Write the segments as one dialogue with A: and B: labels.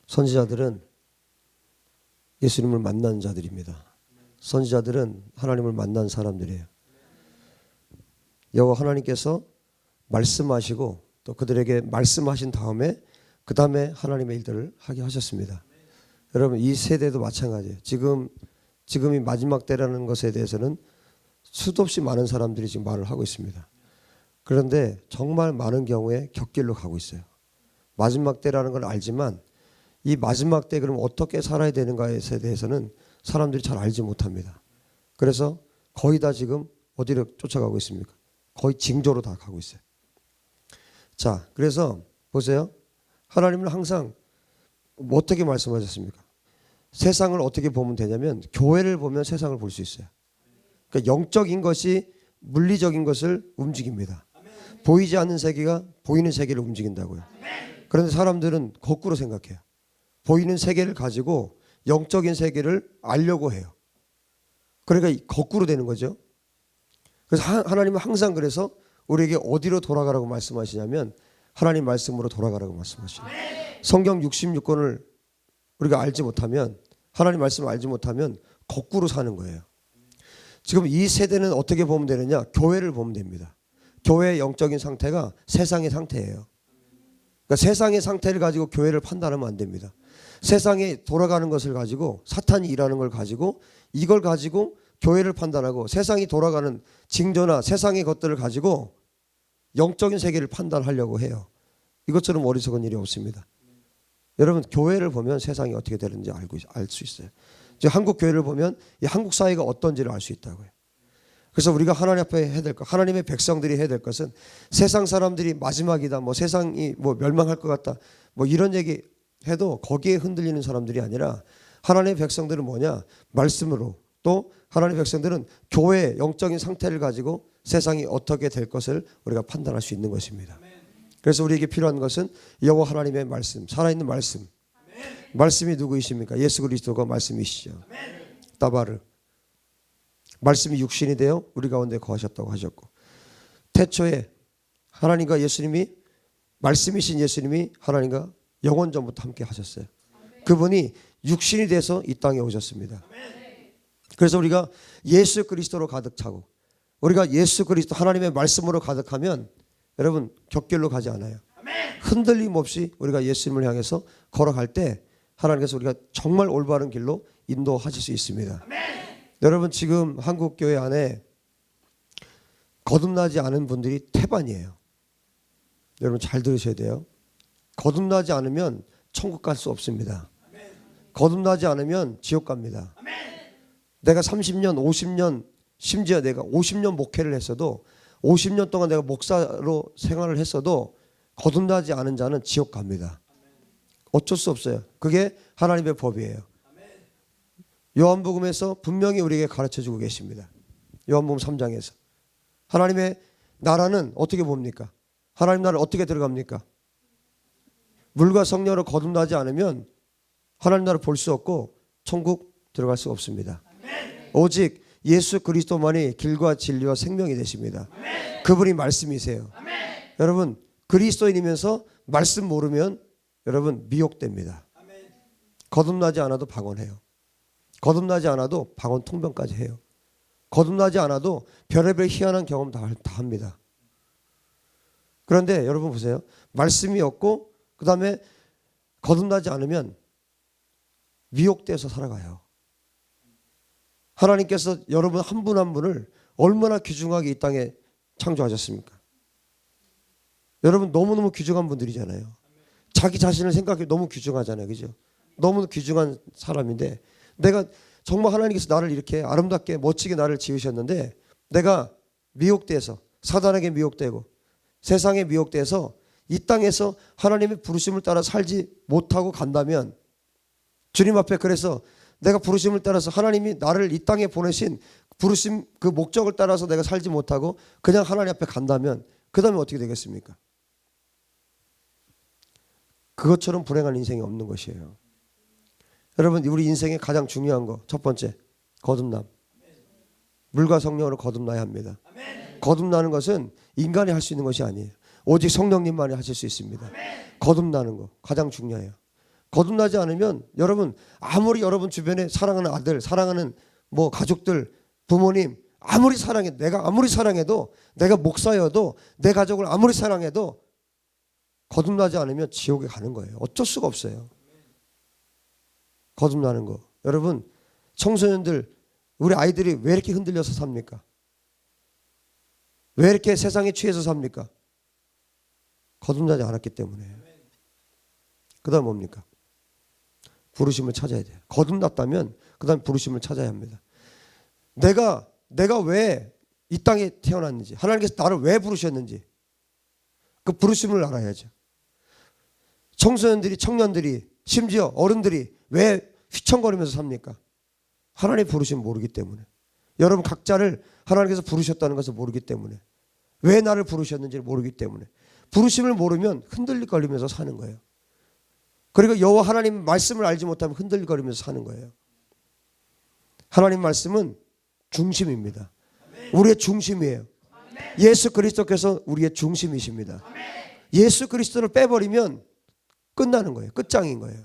A: 선지자들은 예수님을 만난 자들입니다. 선지자들은 하나님을 만난 사람들이에요. 여호와 하나님께서 말씀하시고 또 그들에게 말씀하신 다음에 그 다음에 하나님의 일들을 하게 하셨습니다. 여러분, 이 세대도 마찬가지예요. 지금이 마지막 때라는 것에 대해서는 수도 없이 많은 사람들이 지금 말을 하고 있습니다. 그런데 정말 많은 경우에 곁길로 가고 있어요. 마지막 때라는 걸 알지만 이 마지막 때 그럼 어떻게 살아야 되는가에 대해서는 사람들이 잘 알지 못합니다. 그래서 거의 다 지금 어디로 쫓아가고 있습니까? 거의 징조로 다 가고 있어요. 자, 그래서 보세요. 하나님은 항상 어떻게 말씀하셨습니까? 세상을 어떻게 보면 되냐면 교회를 보면 세상을 볼 수 있어요. 그러니까 영적인 것이 물리적인 것을 움직입니다. 보이지 않는 세계가 보이는 세계를 움직인다고요. 그런데 사람들은 거꾸로 생각해요. 보이는 세계를 가지고 영적인 세계를 알려고 해요. 그러니까 거꾸로 되는 거죠. 그래서 하나님은 항상 그래서 우리에게 어디로 돌아가라고 말씀하시냐면 하나님 말씀으로 돌아가라고 말씀하시죠. 성경 66권을 우리가 알지 못하면, 하나님 말씀을 알지 못하면 거꾸로 사는 거예요. 지금 이 세대는 어떻게 보면 되느냐? 교회를 보면 됩니다. 교회의 영적인 상태가 세상의 상태예요. 그러니까 세상의 상태를 가지고 교회를 판단하면 안 됩니다. 세상에 돌아가는 것을 가지고, 사탄이 일하는 걸 가지고, 이걸 가지고 교회를 판단하고, 세상이 돌아가는 징조나 세상의 것들을 가지고 영적인 세계를 판단하려고 해요. 이것처럼 어리석은 일이 없습니다. 여러분, 교회를 보면 세상이 어떻게 되는지 알 수 있어요. 지금 한국 교회를 보면 이 한국 사회가 어떤지를 알 수 있다고요. 그래서 우리가 하나님 앞에 해야 될 것, 하나님의 백성들이 해야 될 것은 세상 사람들이 마지막이다, 뭐 세상이 뭐 멸망할 것 같다, 뭐 이런 얘기 해도 거기에 흔들리는 사람들이 아니라 하나님의 백성들은 뭐냐? 말씀으로, 또 하나님의 백성들은 교회의 영적인 상태를 가지고 세상이 어떻게 될 것을 우리가 판단할 수 있는 것입니다. 그래서 우리에게 필요한 것은 여호와 하나님의 말씀, 살아있는 말씀. 말씀이 누구이십니까? 예수 그리스도가 말씀이시죠. 따바르. 말씀이 육신이 되어 우리 가운데 거하셨다고 하셨고, 태초에 하나님과 예수님이, 말씀이신 예수님이 하나님과 영원 전부터 함께 하셨어요. 그분이 육신이 돼서 이 땅에 오셨습니다. 그래서 우리가 예수 그리스도로 가득 차고, 우리가 예수 그리스도 하나님의 말씀으로 가득하면 여러분 곁길로 가지 않아요. 흔들림 없이 우리가 예수님을 향해서 걸어갈 때 하나님께서 우리가 정말 올바른 길로 인도하실 수 있습니다. 여러분, 지금 한국 교회 안에 거듭나지 않은 분들이 태반이에요. 여러분 잘 들으셔야 돼요. 거듭나지 않으면 천국 갈 수 없습니다. 거듭나지 않으면 지옥 갑니다. 내가 30년, 50년, 심지어 내가 50년 목회를 했어도, 50년 동안 내가 목사로 생활을 했어도 거듭나지 않은 자는 지옥 갑니다. 어쩔 수 없어요. 그게 하나님의 법이에요. 요한복음에서 분명히 우리에게 가르쳐주고 계십니다. 요한복음 3장에서 하나님의 나라는 어떻게 봅니까? 하나님 나라를 어떻게 들어갑니까? 물과 성령으로 거듭나지 않으면 하나님 나라를 볼 수 없고 천국 들어갈 수 없습니다. 오직 예수 그리스도만이 길과 진리와 생명이 되십니다. 그분이 말씀이세요. 여러분, 그리스도인이면서 말씀 모르면 여러분 미혹됩니다. 거듭나지 않아도 방언해요. 거듭나지 않아도 방언 통변까지 해요. 거듭나지 않아도 별의별 희한한 경험 다 합니다. 그런데 여러분 보세요. 말씀이 없고 그 다음에 거듭나지 않으면 미혹돼서 살아가요. 하나님께서 여러분 한 분 한 분을 얼마나 귀중하게 이 땅에 창조하셨습니까? 여러분 너무너무 귀중한 분들이잖아요. 자기 자신을 생각해 너무 귀중하잖아요. 그죠? 너무 귀중한 사람인데, 내가 정말 하나님께서 나를 이렇게 아름답게 멋지게 나를 지으셨는데 내가 미혹돼서, 사단에게 미혹되고 세상에 미혹돼서 이 땅에서 하나님의 부르심을 따라 살지 못하고 간다면, 주님 앞에 그래서 내가 부르심을 따라서 하나님이 나를 이 땅에 보내신 부르심 그 목적을 따라서 내가 살지 못하고 그냥 하나님 앞에 간다면 그 다음에 어떻게 되겠습니까? 그것처럼 불행한 인생이 없는 것이에요. 여러분, 우리 인생의 가장 중요한 거 첫 번째, 거듭남. 물과 성령으로 거듭나야 합니다. 거듭나는 것은 인간이 할 수 있는 것이 아니에요. 오직 성령님만이 하실 수 있습니다. 거듭나는 거 가장 중요해요. 거듭나지 않으면 여러분 아무리 여러분 주변에 사랑하는 아들, 사랑하는 뭐 가족들, 부모님 아무리 사랑해, 내가 아무리 사랑해도, 내가 목사여도, 내 가족을 아무리 사랑해도 거듭나지 않으면 지옥에 가는 거예요. 어쩔 수가 없어요. 거듭나는 거. 여러분 청소년들, 우리 아이들이 왜 이렇게 흔들려서 삽니까? 왜 이렇게 세상에 취해서 삽니까? 거듭나지 않았기 때문에. 그 다음 뭡니까? 부르심을 찾아야 돼요. 거듭났다면 그 다음 부르심을 찾아야 합니다. 내가 왜 이 땅에 태어났는지, 하나님께서 나를 왜 부르셨는지 그 부르심을 알아야죠. 청소년들이, 청년들이, 심지어 어른들이 왜 휘청거리면서 삽니까? 하나님 부르심 모르기 때문에. 여러분 각자를 하나님께서 부르셨다는 것을 모르기 때문에, 왜 나를 부르셨는지를 모르기 때문에, 부르심을 모르면 흔들리거리면서 사는 거예요. 그리고 여호와 하나님 말씀을 알지 못하면 흔들거리면서 사는 거예요. 하나님 말씀은 중심입니다. 우리의 중심이에요. 예수 그리스도께서 우리의 중심이십니다. 예수 그리스도를 빼버리면 끝나는 거예요. 끝장인 거예요.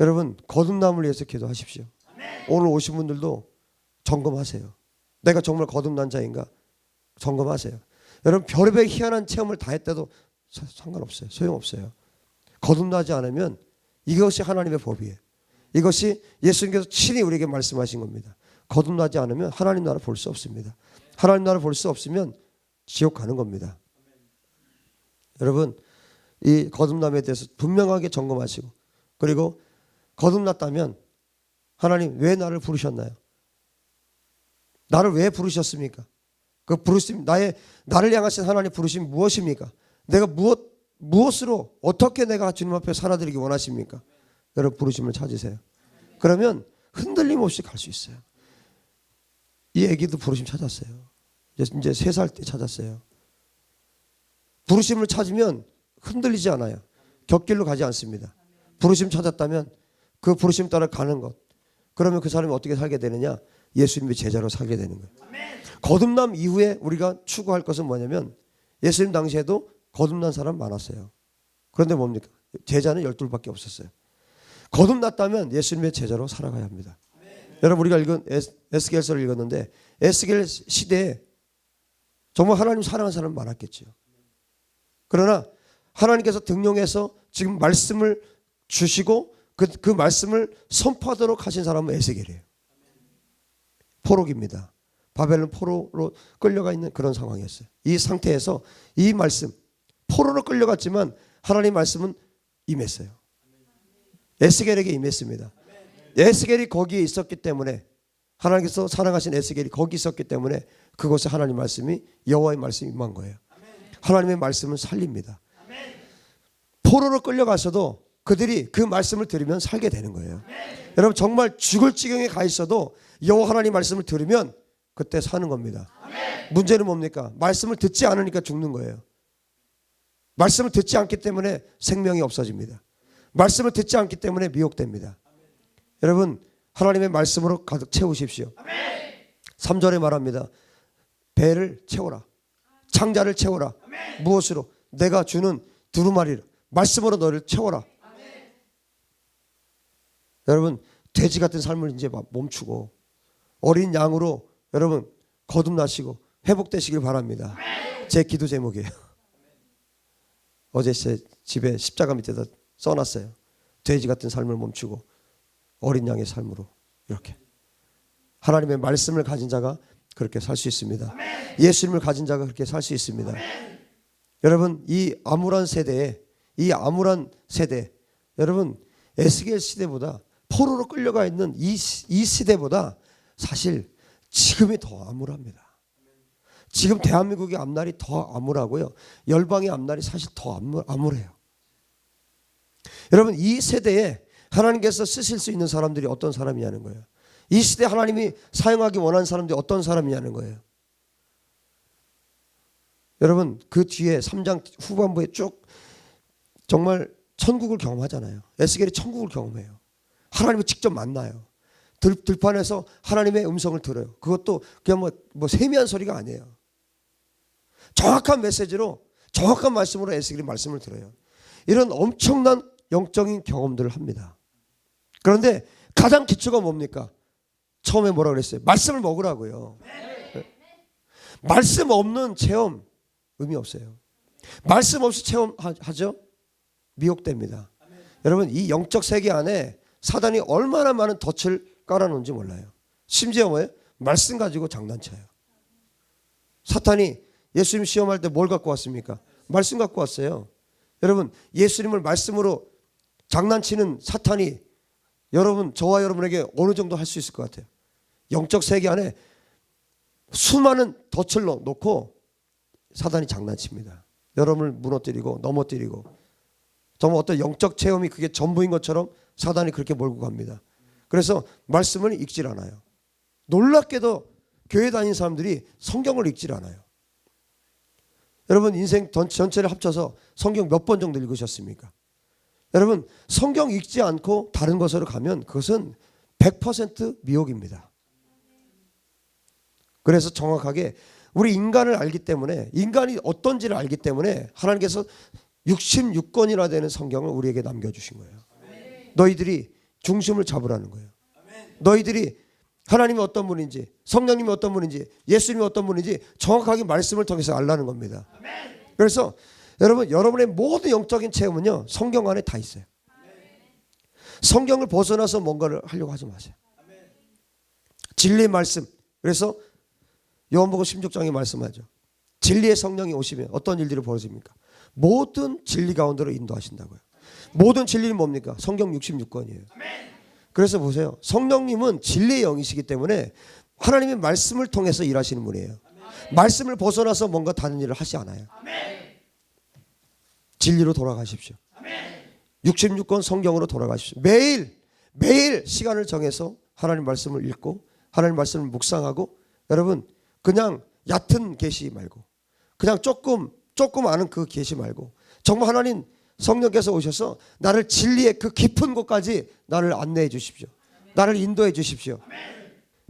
A: 여러분 거듭남을 위해서 기도하십시오. 오늘 오신 분들도 점검하세요. 내가 정말 거듭난 자인가 점검하세요. 여러분 별의별 희한한 체험을 다 했다도 상관없어요. 소용없어요. 거듭나지 않으면 이것이 하나님의 법이에요. 이것이 예수님께서 친히 우리에게 말씀하신 겁니다. 거듭나지 않으면 하나님 나라를 볼 수 없습니다. 하나님 나라를 볼 수 없으면 지옥 가는 겁니다. 여러분 이 거듭남에 대해서 분명하게 점검하시고, 그리고 거듭났다면 하나님 왜 나를 부르셨나요? 나를 왜 부르셨습니까? 그 부르심, 나를 향하신 하나님 부르심 무엇입니까? 내가 무엇으로 어떻게 내가 주님 앞에 살아드리기 원하십니까? 여러분 부르심을 찾으세요. 그러면 흔들림 없이 갈 수 있어요. 이 애기도 부르심 찾았어요. 이제 3살 때 찾았어요. 부르심을 찾으면 흔들리지 않아요. 곁길로 가지 않습니다. 부르심 찾았다면 그 부르심 따라 가는 것. 그러면 그 사람이 어떻게 살게 되느냐? 예수님의 제자로 살게 되는 거예요. 거듭남 이후에 우리가 추구할 것은 뭐냐면, 예수님 당시에도 거듭난 사람 많았어요. 그런데 뭡니까? 제자는 12밖에 없었어요. 거듭났다면 예수님의 제자로 살아가야 합니다. 여러분 우리가 읽은 에스겔서를 읽었는데, 에스겔 시대에 정말 하나님 사랑하는 사람 많았겠죠. 그러나 하나님께서 등용해서 지금 말씀을 주시고 그 말씀을 선포하도록 하신 사람은 에스겔이에요. 포로기입니다. 바벨론 포로로 끌려가 있는 그런 상황이었어요. 이 상태에서 이 말씀, 포로로 끌려갔지만 하나님 말씀은 임했어요. 에스겔에게 임했습니다. 에스겔이 거기에 있었기 때문에, 하나님께서 사랑하신 에스겔이 거기 있었기 때문에 그곳에 하나님 말씀이, 여호와의 말씀이 임한 거예요. 하나님의 말씀은 살립니다. 포로로 끌려가서도 그들이 그 말씀을 들으면 살게 되는 거예요. 여러분 정말 죽을 지경에 가 있어도 여호와 하나님 말씀을 들으면 그때 사는 겁니다. 문제는 뭡니까? 말씀을 듣지 않으니까 죽는 거예요. 말씀을 듣지 않기 때문에 생명이 없어집니다. 말씀을 듣지 않기 때문에 미혹됩니다. 여러분 하나님의 말씀으로 가득 채우십시오. 3절에 말합니다. 배를 채워라. 창자를 채워라. 무엇으로? 내가 주는 두루마리로, 말씀으로 너를 채워라. 여러분 돼지 같은 삶을 이제 멈추고 어린 양으로 여러분 거듭나시고 회복되시길 바랍니다. 제 기도 제목이에요. 어제 제 집에 십자가 밑에다 써놨어요. 돼지 같은 삶을 멈추고 어린 양의 삶으로, 이렇게 하나님의 말씀을 가진 자가 그렇게 살 수 있습니다. 예수님을 가진 자가 그렇게 살 수 있습니다. 여러분 이 암울한 세대에, 여러분 에스겔 시대보다, 포로로 끌려가 있는 이 시대보다 사실 지금이 더 암울합니다. 지금 대한민국의 앞날이 더 암울하고요, 열방의 앞날이 사실 더 암울해요. 여러분 이 세대에 하나님께서 쓰실 수 있는 사람들이 어떤 사람이냐는 거예요. 이 시대에 하나님이 사용하기 원하는 사람들이 어떤 사람이냐는 거예요. 여러분 그 뒤에 3장 후반부에 쭉 정말 천국을 경험하잖아요. 에스겔이 천국을 경험해요. 하나님을 직접 만나요. 들판에서 하나님의 음성을 들어요. 그것도 그냥 뭐 세미한 소리가 아니에요. 정확한 메시지로, 정확한 말씀으로 에스겔이 말씀을 들어요. 이런 엄청난 영적인 경험들을 합니다. 그런데 가장 기초가 뭡니까? 처음에 뭐라 그랬어요? 말씀을 먹으라고요. 말씀 없는 체험 의미 없어요. 말씀 없이 체험하죠? 미혹됩니다. 여러분, 이 영적 세계 안에 사단이 얼마나 많은 덫을 깔아놓은지 몰라요. 심지어 뭐예요? 말씀 가지고 장난쳐요. 사탄이 예수님 시험할 때 뭘 갖고 왔습니까? 말씀 갖고 왔어요. 여러분, 예수님을 말씀으로 장난치는 사탄이 여러분, 저와 여러분에게 어느 정도 할 수 있을 것 같아요? 영적 세계 안에 수많은 덫을 놓고 사단이 장난칩니다. 여러분을 무너뜨리고 넘어뜨리고, 정말 어떤 영적 체험이 그게 전부인 것처럼 사단이 그렇게 몰고 갑니다. 그래서 말씀을 읽질 않아요. 놀랍게도 교회 다니는 사람들이 성경을 읽질 않아요. 여러분, 인생 전체를 합쳐서 성경 몇 번 정도 읽으셨습니까? 여러분, 성경 읽지 않고 다른 것으로 가면 그것은 100% 미혹입니다. 그래서 정확하게 우리 인간을 알기 때문에, 인간이 어떤지를 알기 때문에 하나님께서 66권이나 되는 성경을 우리에게 남겨주신 거예요. 너희들이 중심을 잡으라는 거예요. 너희들이 하나님이 어떤 분인지, 성령님이 어떤 분인지, 예수님이 어떤 분인지 정확하게 말씀을 통해서 알라는 겁니다. 그래서 여러분, 여러분의 모든 영적인 체험은요, 성경 안에 다 있어요. 성경을 벗어나서 뭔가를 하려고 하지 마세요. 진리의 말씀. 그래서 요한복음 16장에 말씀하죠. 진리의 성령이 오시면 어떤 일들이 벌어집니까? 모든 진리 가운데로 인도하신다고요. 모든 진리는 뭡니까? 성경 66권이에요. 그래서 보세요. 성령님은 진리의 영이시기 때문에 하나님의 말씀을 통해서 일하시는 분이에요. 말씀을 벗어나서 뭔가 다른 일을 하지 않아요. 진리로 돌아가십시오. 66권 성경으로 돌아가십시오. 매일 시간을 정해서 하나님 말씀을 읽고 하나님 말씀을 묵상하고, 여러분, 그냥 얕은 계시 말고, 그냥 조금 아는 그 계시 말고, 정말 하나님 성령께서 오셔서 나를 진리의 그 깊은 곳까지 나를 안내해 주십시오. 나를 인도해 주십시오.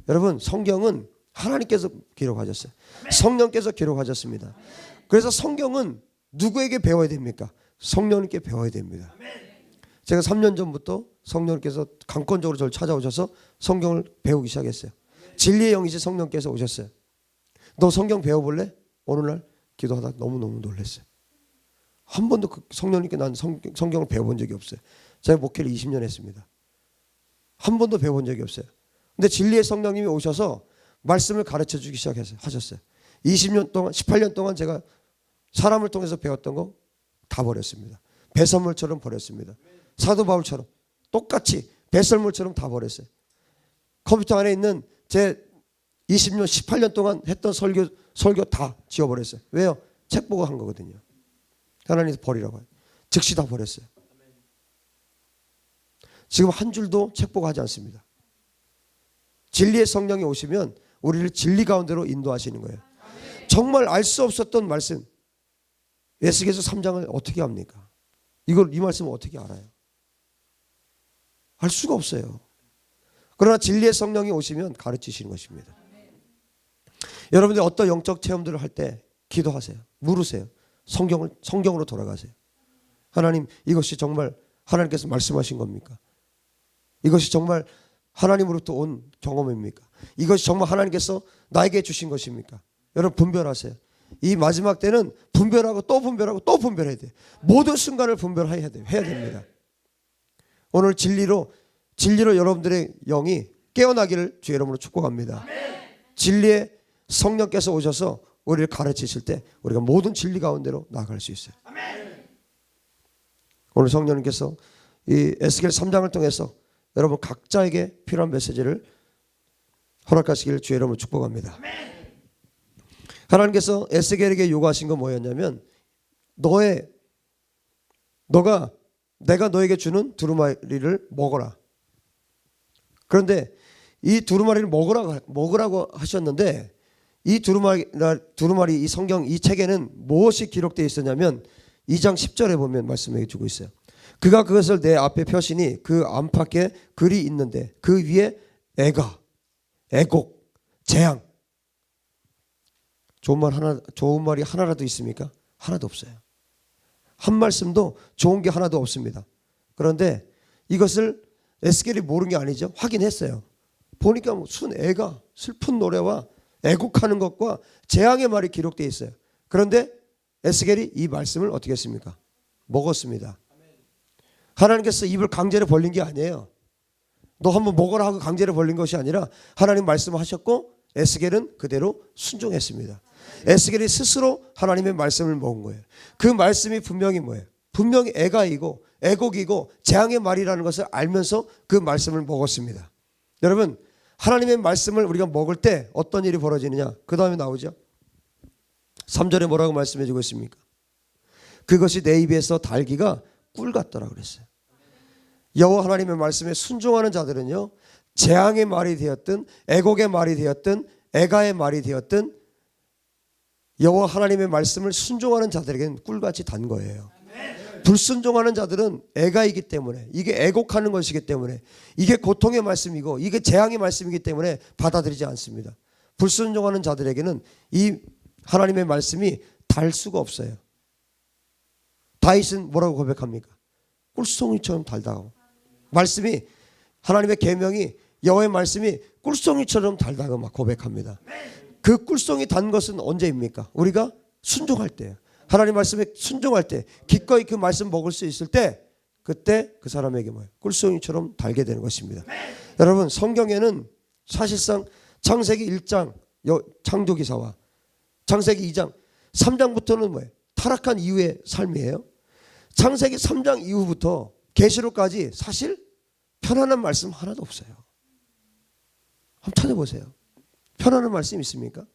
A: 여러분, 성경은 하나님께서 기록하셨어요. 성령께서 기록하셨습니다. 그래서 성경은 누구에게 배워야 됩니까? 성령님께 배워야 됩니다. 제가 3년 전부터 성령님께서 강권적으로 저를 찾아오셔서 성경을 배우기 시작했어요. 진리의 영이신 성령께서 오셨어요. 너 성경 배워볼래? 어느 날 기도하다 너무너무 놀랐어요. 한 번도 그 성령님께 난 성경을 배워본 적이 없어요. 제가 목회를 20년 했습니다. 한 번도 배워본 적이 없어요. 근데 진리의 성령님이 오셔서 말씀을 가르쳐 주기 하셨어요. 20년 동안, 18년 동안 제가 사람을 통해서 배웠던 거 다 버렸습니다. 배설물처럼 버렸습니다. 사도 바울처럼 똑같이 배설물처럼 다 버렸어요. 컴퓨터 안에 있는 제 20년, 18년 동안 했던 설교 다 지워버렸어요. 왜요? 책 보고 한 거거든요. 하나님께서 버리라고 해요. 즉시 다 버렸어요. 지금 한 줄도 책 보고 하지 않습니다. 진리의 성령이 오시면 우리를 진리 가운데로 인도하시는 거예요. 정말 알 수 없었던 말씀, 에스겔서 3장을 어떻게 합니까? 이 말씀을 어떻게 알아요? 알 수가 없어요. 그러나 진리의 성령이 오시면 가르치시는 것입니다. 여러분들 어떤 영적 체험들을 할 때 기도하세요. 물으세요. 성경으로 돌아가세요. 하나님, 이것이 정말 하나님께서 말씀하신 겁니까? 이것이 정말 하나님으로부터 온 경험입니까? 이것이 정말 하나님께서 나에게 주신 것입니까? 여러분, 분별하세요. 이 마지막 때는 분별하고 또 분별하고 또 분별해야 돼요. 모든 순간을 분별해야 돼요. 해야 됩니다. 오늘 진리로 여러분들의 영이 깨어나기를 주의 이름으로 축복합니다. 진리의 성령께서 오셔서 우리를 가르치실 때 우리가 모든 진리 가운데로 나아갈 수 있어요. 오늘 성령님께서 이 에스겔 3장을 통해서 여러분 각자에게 필요한 메시지를 허락하시기를 주의 이름으로 축복합니다. 하나님께서 에스겔에게 요구하신 건 뭐였냐면, 내가 너에게 주는 두루마리를 먹어라. 그런데 이 두루마리를 먹으라고 하셨는데, 이 두루마리 이 성경 이 책에는 무엇이 기록되어 있었냐면 2장 10절에 보면 말씀해 주고 있어요. 그가 그것을 내 앞에 펴시니 그 안팎에 글이 있는데 그 위에 애곡, 재앙. 좋은 말이 하나라도 있습니까? 하나도 없어요. 한 말씀도 좋은 게 하나도 없습니다. 그런데 이것을 에스겔이 모르는 게 아니죠. 확인했어요. 보니까 순 애가 슬픈 노래와 애곡하는 것과 재앙의 말이 기록되어 있어요. 그런데 에스겔이 이 말씀을 어떻게 했습니까? 먹었습니다. 하나님께서 입을 강제로 벌린 게 아니에요. 너 한번 먹어라 하고 강제로 벌린 것이 아니라 하나님 말씀하셨고 에스겔은 그대로 순종했습니다. 에스겔이 스스로 하나님의 말씀을 먹은 거예요. 그 말씀이 분명히 뭐예요? 분명히 애가이고 애곡이고 재앙의 말이라는 것을 알면서 그 말씀을 먹었습니다. 여러분, 하나님의 말씀을 우리가 먹을 때 어떤 일이 벌어지느냐? 그 다음에 나오죠. 3절에 뭐라고 말씀해 주고 있습니까? 그것이 내 입에서 달기가 꿀 같더라 그랬어요. 여호와 하나님의 말씀에 순종하는 자들은요, 재앙의 말이 되었든 애곡의 말이 되었든 애가의 말이 되었든 여호와 하나님의 말씀을 순종하는 자들에게는 꿀같이 단 거예요. 불순종하는 자들은 애가이기 때문에, 이게 애곡하는 것이기 때문에, 이게 고통의 말씀이고 이게 재앙의 말씀이기 때문에 받아들이지 않습니다. 불순종하는 자들에게는 이 하나님의 말씀이 달 수가 없어요. 다윗은 뭐라고 고백합니까? 꿀송이처럼 달다고. 말씀이, 하나님의 계명이, 여호와의 말씀이 꿀송이처럼 달다고 막 고백합니다. 그 꿀송이 단 것은 언제입니까? 우리가 순종할 때예요. 하나님 말씀에 순종할 때, 기꺼이 그 말씀 먹을 수 있을 때, 그때 그 사람에게 뭐예요? 꿀송이처럼 달게 되는 것입니다. 여러분, 성경에는 사실상 창세기 1장 창조기사와 창세기 2장 3장부터는 뭐예요? 타락한 이후의 삶이에요. 창세기 3장 이후부터 계시록까지 사실 편안한 말씀 하나도 없어요. 한번 찾아보세요. 편안한 말씀 있습니까?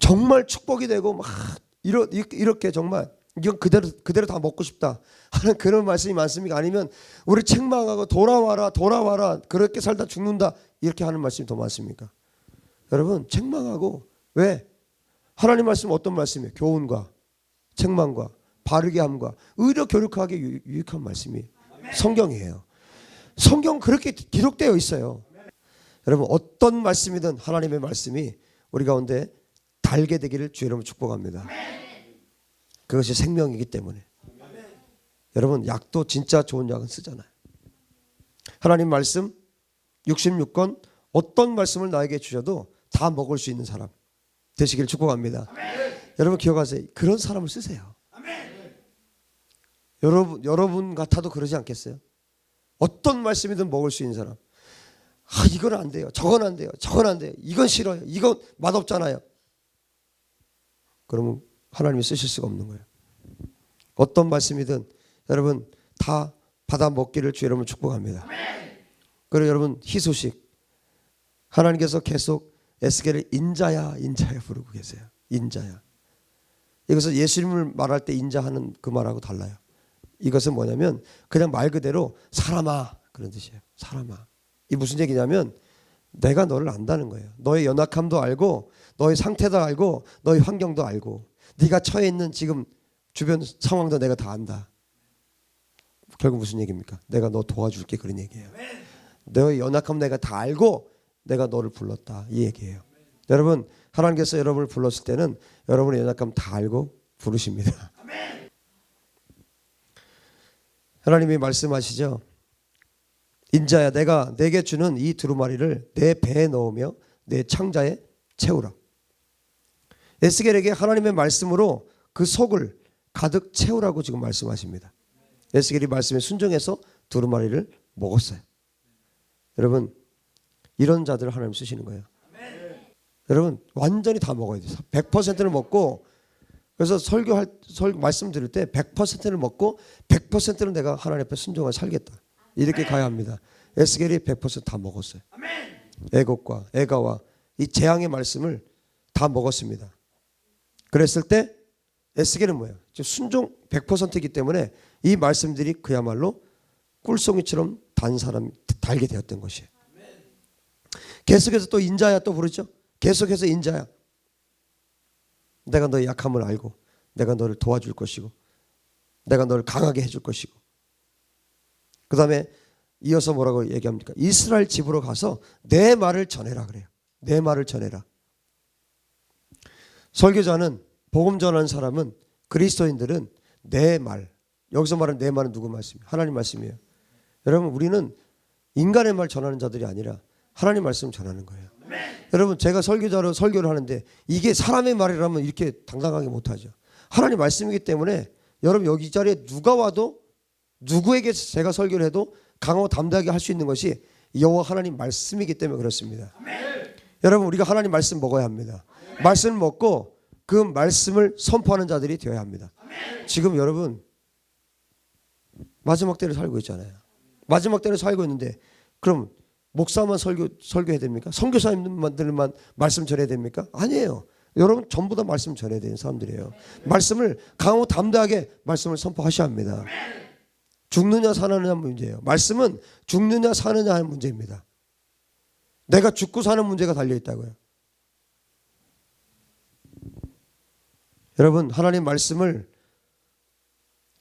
A: 정말 축복이 되고 막 이렇게 정말 이건 그대로 다 먹고 싶다 하는 그런 말씀이 많습니까? 아니면 우리 책망하고 돌아와라 그렇게 살다 죽는다 이렇게 하는 말씀이 더 많습니까? 여러분, 책망하고, 왜? 하나님 말씀 어떤 말씀이에요? 교훈과 책망과 바르게 함과 의로 교육하게 유익한 말씀이 성경이에요. 성경 그렇게 기록되어 있어요. 여러분, 어떤 말씀이든 하나님의 말씀이 우리 가운데 달게 되기를 주의 이름으로 축복합니다. 그것이 생명이기 때문에. 여러분, 약도 진짜 좋은 약은 쓰잖아요. 하나님 말씀 66권 어떤 말씀을 나에게 주셔도 다 먹을 수 있는 사람 되시기를 축복합니다. 여러분, 기억하세요. 그런 사람을 쓰세요. 여러분 같아도 그러지 않겠어요? 어떤 말씀이든 먹을 수 있는 사람. 이건 안 돼요. 저건 안 돼요. 저건 안 돼요. 이건 싫어요. 이건 맛없잖아요. 그러면 하나님이 쓰실 수가 없는 거예요. 어떤 말씀이든 여러분 다 받아 먹기를 주 여러분 축복합니다. 그리고 여러분, 희소식. 하나님께서 계속 에스겔을 인자야 부르고 계세요. 인자야. 이것은 예수님을 말할 때 인자하는 그 말하고 달라요. 이것은 뭐냐면 그냥 말 그대로 사람아 그런 뜻이에요. 사람아. 이 무슨 얘기냐면 내가 너를 안다는 거예요. 너의 연약함도 알고 너의 상태도 알고 너의 환경도 알고 네가 처해 있는 지금 주변 상황도 내가 다 안다. 결국 무슨 얘기입니까? 내가 너 도와줄게 그런 얘기예요. 너의 연약함 내가 다 알고 내가 너를 불렀다 이 얘기예요. 여러분, 하나님께서 여러분을 불렀을 때는 여러분의 연약함 다 알고 부르십니다. 하나님이 말씀하시죠. 인자야, 내가 내게 주는 이 두루마리를 내 배에 넣으며 내 창자에 채우라. 에스겔에게 하나님의 말씀으로 그 속을 가득 채우라고 지금 말씀하십니다. 에스겔이 말씀에 순종해서 두루마리를 먹었어요. 여러분, 이런 자들을 하나님 쓰시는 거예요. 여러분, 완전히 다 먹어야 돼요. 100%를 먹고, 그래서 말씀 드릴 때 100%를 먹고 100%는 내가 하나님 앞에 순종하여 살겠다. 이렇게 가야 합니다. 에스겔이 100% 다 먹었어요. 애곡과 애가와 이 재앙의 말씀을 다 먹었습니다. 그랬을 때 에스겔은 뭐예요? 순종 100%이기 때문에 이 말씀들이 그야말로 꿀송이처럼 달게 되었던 것이에요. 계속해서 또 인자야 또 부르죠. 계속해서 인자야. 내가 너의 약함을 알고 내가 너를 도와줄 것이고 내가 너를 강하게 해줄 것이고, 그 다음에 이어서 뭐라고 얘기합니까? 이스라엘 집으로 가서 내 말을 전해라 그래요. 내 말을 전해라. 설교자는, 복음 전하는 사람은 그리스도인들은 내 말, 여기서 말하는 내 말은 누구 말씀이에요? 하나님 말씀이에요. 여러분 우리는 인간의 말 전하는 자들이 아니라 하나님 말씀 전하는 거예요. 여러분 제가 설교자로 설교를 하는데 이게 사람의 말이라면 이렇게 당당하게 못하죠. 하나님 말씀이기 때문에 여러분 여기 자리에 누가 와도 누구에게 제가 설교를 해도 강하고 담대하게 할 수 있는 것이 여호와 하나님 말씀이기 때문에 그렇습니다. 여러분 우리가 하나님 말씀 먹어야 합니다. 말씀을 먹고 그 말씀을 선포하는 자들이 되어야 합니다. 지금 여러분 마지막 때를 살고 있잖아요. 마지막 때를 살고 있는데 그럼 목사만 설교해야 됩니까? 선교사님들만 말씀 전해야 됩니까? 아니에요. 여러분 전부 다 말씀 전해야 되는 사람들이에요. 말씀을 강하고 담대하게 말씀을 선포하셔야 합니다. 죽느냐 사느냐 문제예요. 말씀은 죽느냐 사느냐 하는 문제입니다. 내가 죽고 사는 문제가 달려있다고요. 여러분 하나님 말씀을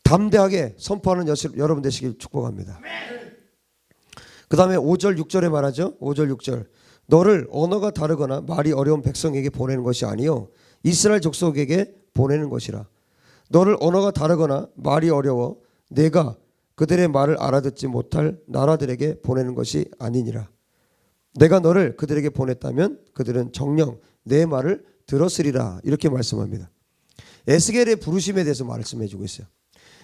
A: 담대하게 선포하는 여러분 되시길 축복합니다. 그 다음에 5절 6절에 말하죠. 5절 6절 너를 언어가 다르거나 말이 어려운 백성에게 보내는 것이 아니요 이스라엘 족속에게 보내는 것이라. 너를 언어가 다르거나 말이 어려워 내가 그들의 말을 알아듣지 못할 나라들에게 보내는 것이 아니니라. 내가 너를 그들에게 보냈다면 그들은 정녕 내 말을 들었으리라. 이렇게 말씀합니다. 에스겔의 부르심에 대해서 말씀해 주고 있어요.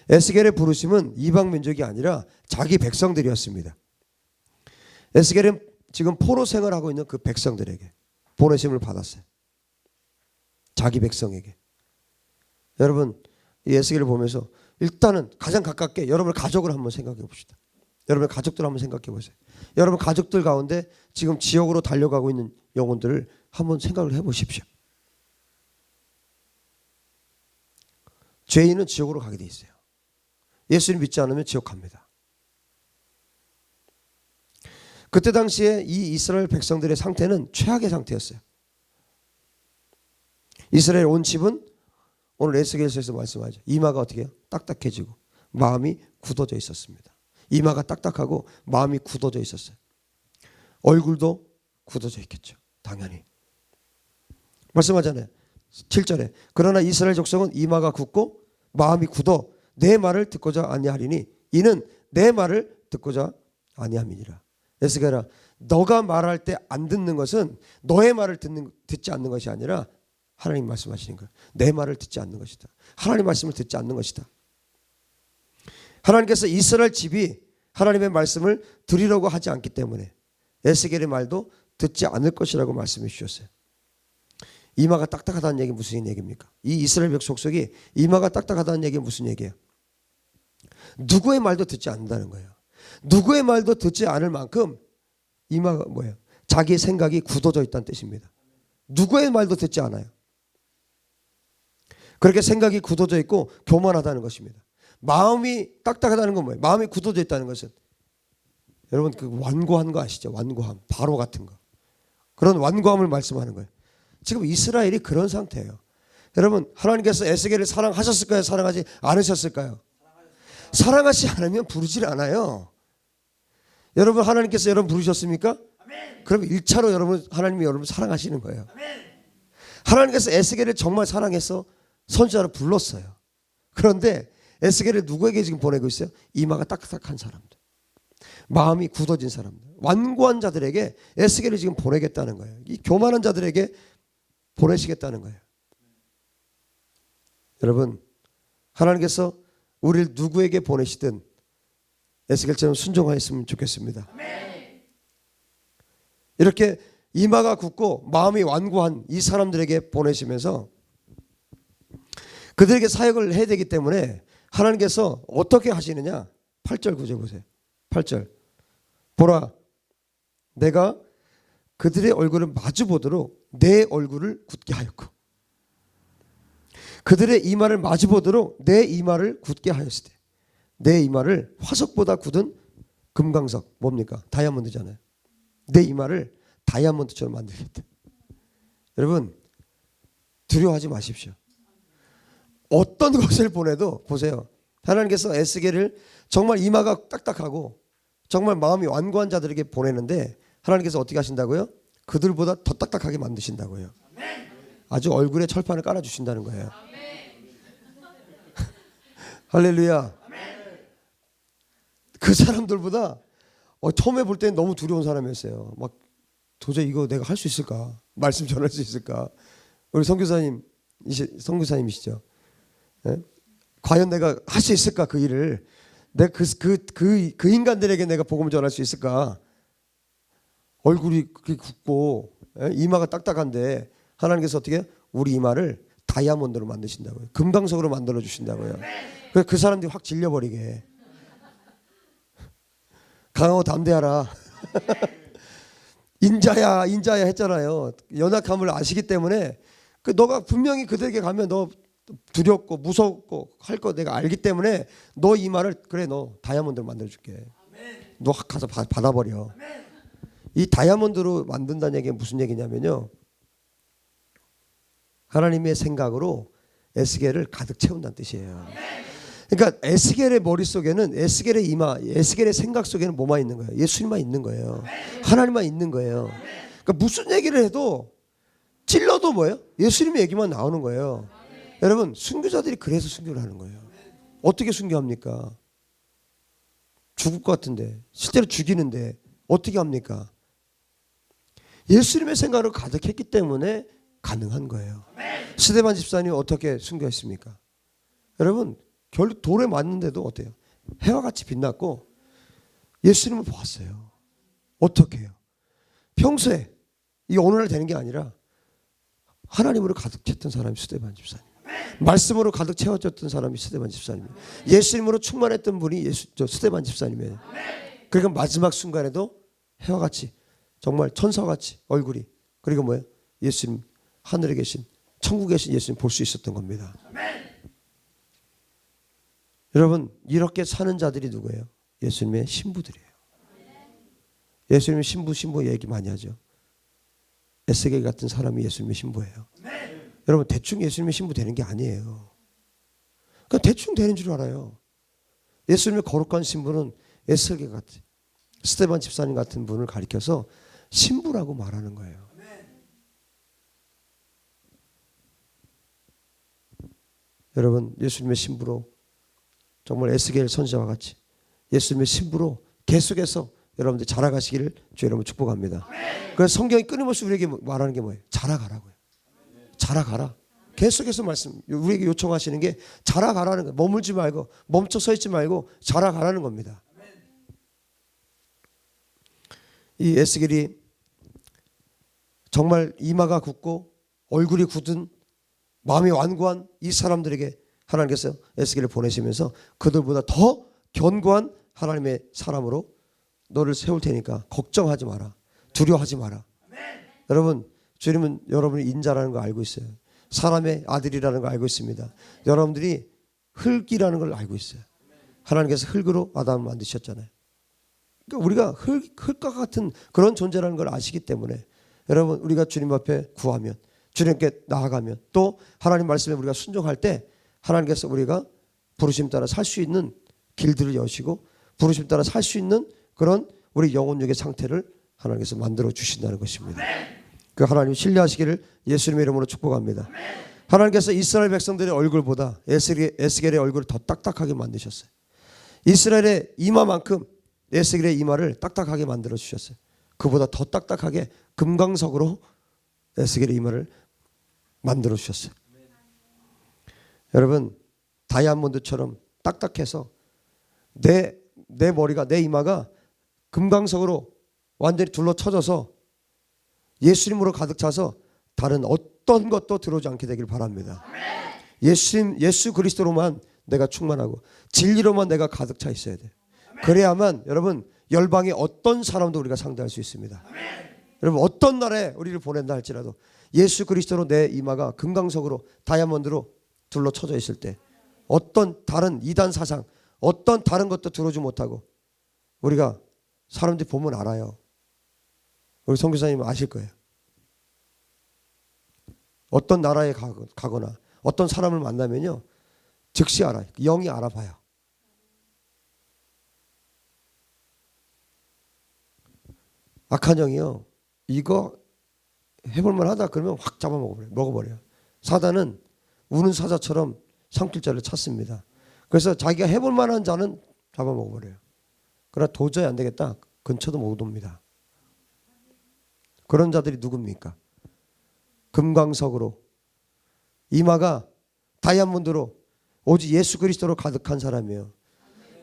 A: 에스겔의 부르심은 이방 민족이 아니라 자기 백성들이었습니다. 에스겔은 지금 포로 생활하고 있는 그 백성들에게 보내심을 받았어요. 자기 백성에게. 여러분 이 에스겔을 보면서 일단은 가장 가깝게 여러분의 가족을 한번 생각해 봅시다. 여러분의 가족들 한번 생각해 보세요. 여러분 가족들 가운데 지금 지옥으로 달려가고 있는 영혼들을 한번 생각을 해 보십시오. 죄인은 지옥으로 가게 돼 있어요. 예수님 믿지 않으면 지옥 갑니다. 그때 당시에 이 이스라엘 백성들의 상태는 최악의 상태였어요. 이스라엘 온 집은 오늘 에스겔서에서 말씀하죠. 이마가 어떻게 해요? 딱딱해지고 마음이 굳어져 있었습니다. 이마가 딱딱하고 마음이 굳어져 있었어요. 얼굴도 굳어져 있겠죠. 당연히. 말씀하잖아요. 7절에 그러나 이스라엘 족속은 이마가 굳고 마음이 굳어 내 말을 듣고자 아니하리니 이는 내 말을 듣고자 아니함이니라. 에스겔아 너가 말할 때 안 듣는 것은 너의 말을 듣지 않는 것이 아니라 하나님 말씀하시는 거예요. 내 말을 듣지 않는 것이다. 하나님 말씀을 듣지 않는 것이다. 하나님께서 이스라엘 집이 하나님의 말씀을 들으려고 하지 않기 때문에 에스겔의 말도 듣지 않을 것이라고 말씀해 주셨어요. 이마가 딱딱하다는 얘기 무슨 얘기입니까? 이 이스라엘 족속이 이마가 딱딱하다는 얘기 무슨 얘기예요? 누구의 말도 듣지 않는다는 거예요. 누구의 말도 듣지 않을 만큼 이마가 뭐예요? 자기의 생각이 굳어져 있다는 뜻입니다. 누구의 말도 듣지 않아요. 그렇게 생각이 굳어져 있고 교만하다는 것입니다. 마음이 딱딱하다는 건 뭐예요? 마음이 굳어져 있다는 것은 여러분 그 완고한 거 아시죠? 완고함, 바로 같은 거. 그런 완고함을 말씀하는 거예요. 지금 이스라엘이 그런 상태예요. 여러분 하나님께서 에스겔을 사랑하셨을까요? 사랑하지 않으셨을까요? 사랑하지 않으면 부르질 않아요. 여러분 하나님께서 여러분 부르셨습니까? 그럼 1차로 여러분 하나님이 여러분 사랑하시는 거예요. 하나님께서 에스겔을 정말 사랑해서 선지자로 불렀어요. 그런데 에스겔을 누구에게 지금 보내고 있어요? 이마가 딱딱한 사람들, 마음이 굳어진 사람들, 완고한 자들에게 에스겔을 지금 보내겠다는 거예요. 이 교만한 자들에게 보내시겠다는 거예요. 여러분 하나님께서 우리를 누구에게 보내시든 에스겔처럼 순종하였으면 좋겠습니다. 이렇게 이마가 굳고 마음이 완고한 이 사람들에게 보내시면서 그들에게 사역을 해야 되기 때문에 하나님께서 어떻게 하시느냐? 8절 9절 보세요. 8절 보라 내가 그들의 얼굴을 마주보도록 내 얼굴을 굳게 하였고 그들의 이마를 마주보도록 내 이마를 굳게 하였으되 내 이마를 화석보다 굳은 금강석 뭡니까? 다이아몬드잖아요. 내 이마를 다이아몬드처럼 만들겠다. 여러분 두려워하지 마십시오. 어떤 것을 보내도 보세요. 하나님께서 에스겔을 정말 이마가 딱딱하고 정말 마음이 완고한 자들에게 보내는데 하나님께서 어떻게 하신다고요? 그들보다 더 딱딱하게 만드신다고요. 아주 얼굴에 철판을 깔아주신다는 거예요. 할렐루야. 그 사람들보다 처음에 볼 때는 너무 두려운 사람이었어요. 막 도저히 이거 내가 할 수 있을까? 말씀 전할 수 있을까? 우리 선교사님이시죠. 예? 과연 내가 할 수 있을까 그 일을? 내가 그 인간들에게 내가 복음을 전할 수 있을까? 얼굴이 그렇게 굽고 이마가 딱딱한데 하나님께서 어떻게 우리 이마를 다이아몬드로 만드신다고요. 금강석으로 만들어 주신다고요. 그래서 그 사람들이 확 질려버리게. 강하고 담대하라. 인자야 인자야 했잖아요. 연약함을 아시기 때문에 너가 분명히 그들에게 가면 너 두렵고 무섭고 할 거 내가 알기 때문에 너 이마를 그래 너 다이아몬드로 만들어줄게. 너 가서 받아버려. 이 다이아몬드로 만든다는 얘기는 무슨 얘기냐면요. 하나님의 생각으로 에스겔을 가득 채운다는 뜻이에요. 그러니까 에스겔의 머릿속에는 에스겔의 이마, 에스겔의 생각 속에는 뭐만 있는 거예요? 예수님만 있는 거예요. 하나님만 있는 거예요. 그러니까 무슨 얘기를 해도 찔러도 뭐예요? 예수님의 얘기만 나오는 거예요. 여러분 순교자들이 그래서 순교를 하는 거예요. 어떻게 순교합니까? 죽을 것 같은데 실제로 죽이는데 어떻게 합니까? 예수님의 생각을 가득했기 때문에 가능한 거예요. 스데반 집사님이 어떻게 순교했습니까? 여러분 결국 돌에 맞는데도 어때요? 해와 같이 빛났고 예수님을 보았어요. 어떻게 해요? 평소에 이 오늘날 되는 게 아니라 하나님으로 가득 찼던 사람이 스데반 집사님, 말씀으로 가득 채워졌던 사람이 스데반 집사님이에요. 예수님으로 충만했던 분이 스데반 집사님이에요. 그러니까 마지막 순간에도 해와 같이 정말 천사와 같이 얼굴이 그리고 뭐예요? 예수님 하늘에 계신 천국에 계신 예수님 볼 수 있었던 겁니다. 여러분 이렇게 사는 자들이 누구예요? 예수님의 신부들이에요. 예수님의 신부 얘기 많이 하죠. 에스겔 같은 사람이 예수님의 신부예요. 여러분 대충 예수님의 신부 되는 게 아니에요. 그러니까 대충 되는 줄 알아요. 예수님의 거룩한 신부는 에스겔 같은 스데반 집사님 같은 분을 가리켜서 신부라고 말하는 거예요. 여러분 예수님의 신부로 정말 에스겔 선지자와 같이 예수님의 신부로 계속해서 여러분들 자라가시기를 주 여러분 축복합니다. 그래서 성경이 끊임없이 우리에게 말하는 게 뭐예요? 자라가라고요. 자라가라. 계속해서 말씀 우리에게 요청하시는 게 자라가라는 거예요. 머물지 말고 멈춰 서 있지 말고 자라가라는 겁니다. 이 에스겔이 정말 이마가 굳고 얼굴이 굳은 마음이 완고한 이 사람들에게 하나님께서 에스겔을 보내시면서 그들보다 더 견고한 하나님의 사람으로 너를 세울 테니까 걱정하지 마라. 두려워하지 마라. 여러분 주님은 여러분이 인자라는 걸 알고 있어요. 사람의 아들이라는 걸 알고 있습니다. 여러분들이 흙이라는 걸 알고 있어요. 하나님께서 흙으로 아담을 만드셨잖아요. 그러니까 우리가 흙과 같은 그런 존재라는 걸 아시기 때문에 여러분 우리가 주님 앞에 구하면 주님께 나아가면 또 하나님 말씀에 우리가 순종할 때 하나님께서 우리가 부르심 따라 살 수 있는 길들을 여시고 부르심 따라 살 수 있는 그런 우리 영혼력의 상태를 하나님께서 만들어 주신다는 것입니다. 그 하나님 신뢰하시기를 예수님의 이름으로 축복합니다. 하나님께서 이스라엘 백성들의 얼굴보다 에스겔의 얼굴을 더 딱딱하게 만드셨어요. 이스라엘의 이마만큼 에스겔의 이마를 딱딱하게 만들어 주셨어요. 그보다 더 딱딱하게 금강석으로 에스겔의 이마를 만들어 주셨어요. 여러분 다이아몬드처럼 딱딱해서 내 머리가 내 이마가 금강석으로 완전히 둘러쳐져서 예수님으로 가득 차서 다른 어떤 것도 들어오지 않게 되길 바랍니다. 예수 그리스도로만 내가 충만하고 진리로만 내가 가득 차 있어야 돼. 그래야만 여러분 열방의 어떤 사람도 우리가 상대할 수 있습니다. 여러분 어떤 나라에 우리를 보낸다 할지라도 예수 그리스도로 내 이마가 금강석으로 다이아몬드로 둘러쳐져 있을 때 어떤 다른 이단 사상 어떤 다른 것도 들어오지 못하고 우리가 사람들이 보면 알아요. 우리 선교사님 아실 거예요. 어떤 나라에 가거나 어떤 사람을 만나면요 즉시 알아요. 영이 알아봐요. 악한 영이요 이거 해볼만 하다 그러면 확 잡아먹어버려요. 사단은 우는 사자처럼 상길자를 찾습니다. 그래서 자기가 해볼 만한 자는 잡아먹어버려요. 그러나 도저히 안 되겠다. 근처도 못 옵니다. 그런 자들이 누굽니까? 금광석으로 이마가 다이아몬드로 오직 예수 그리스도로 가득한 사람이에요.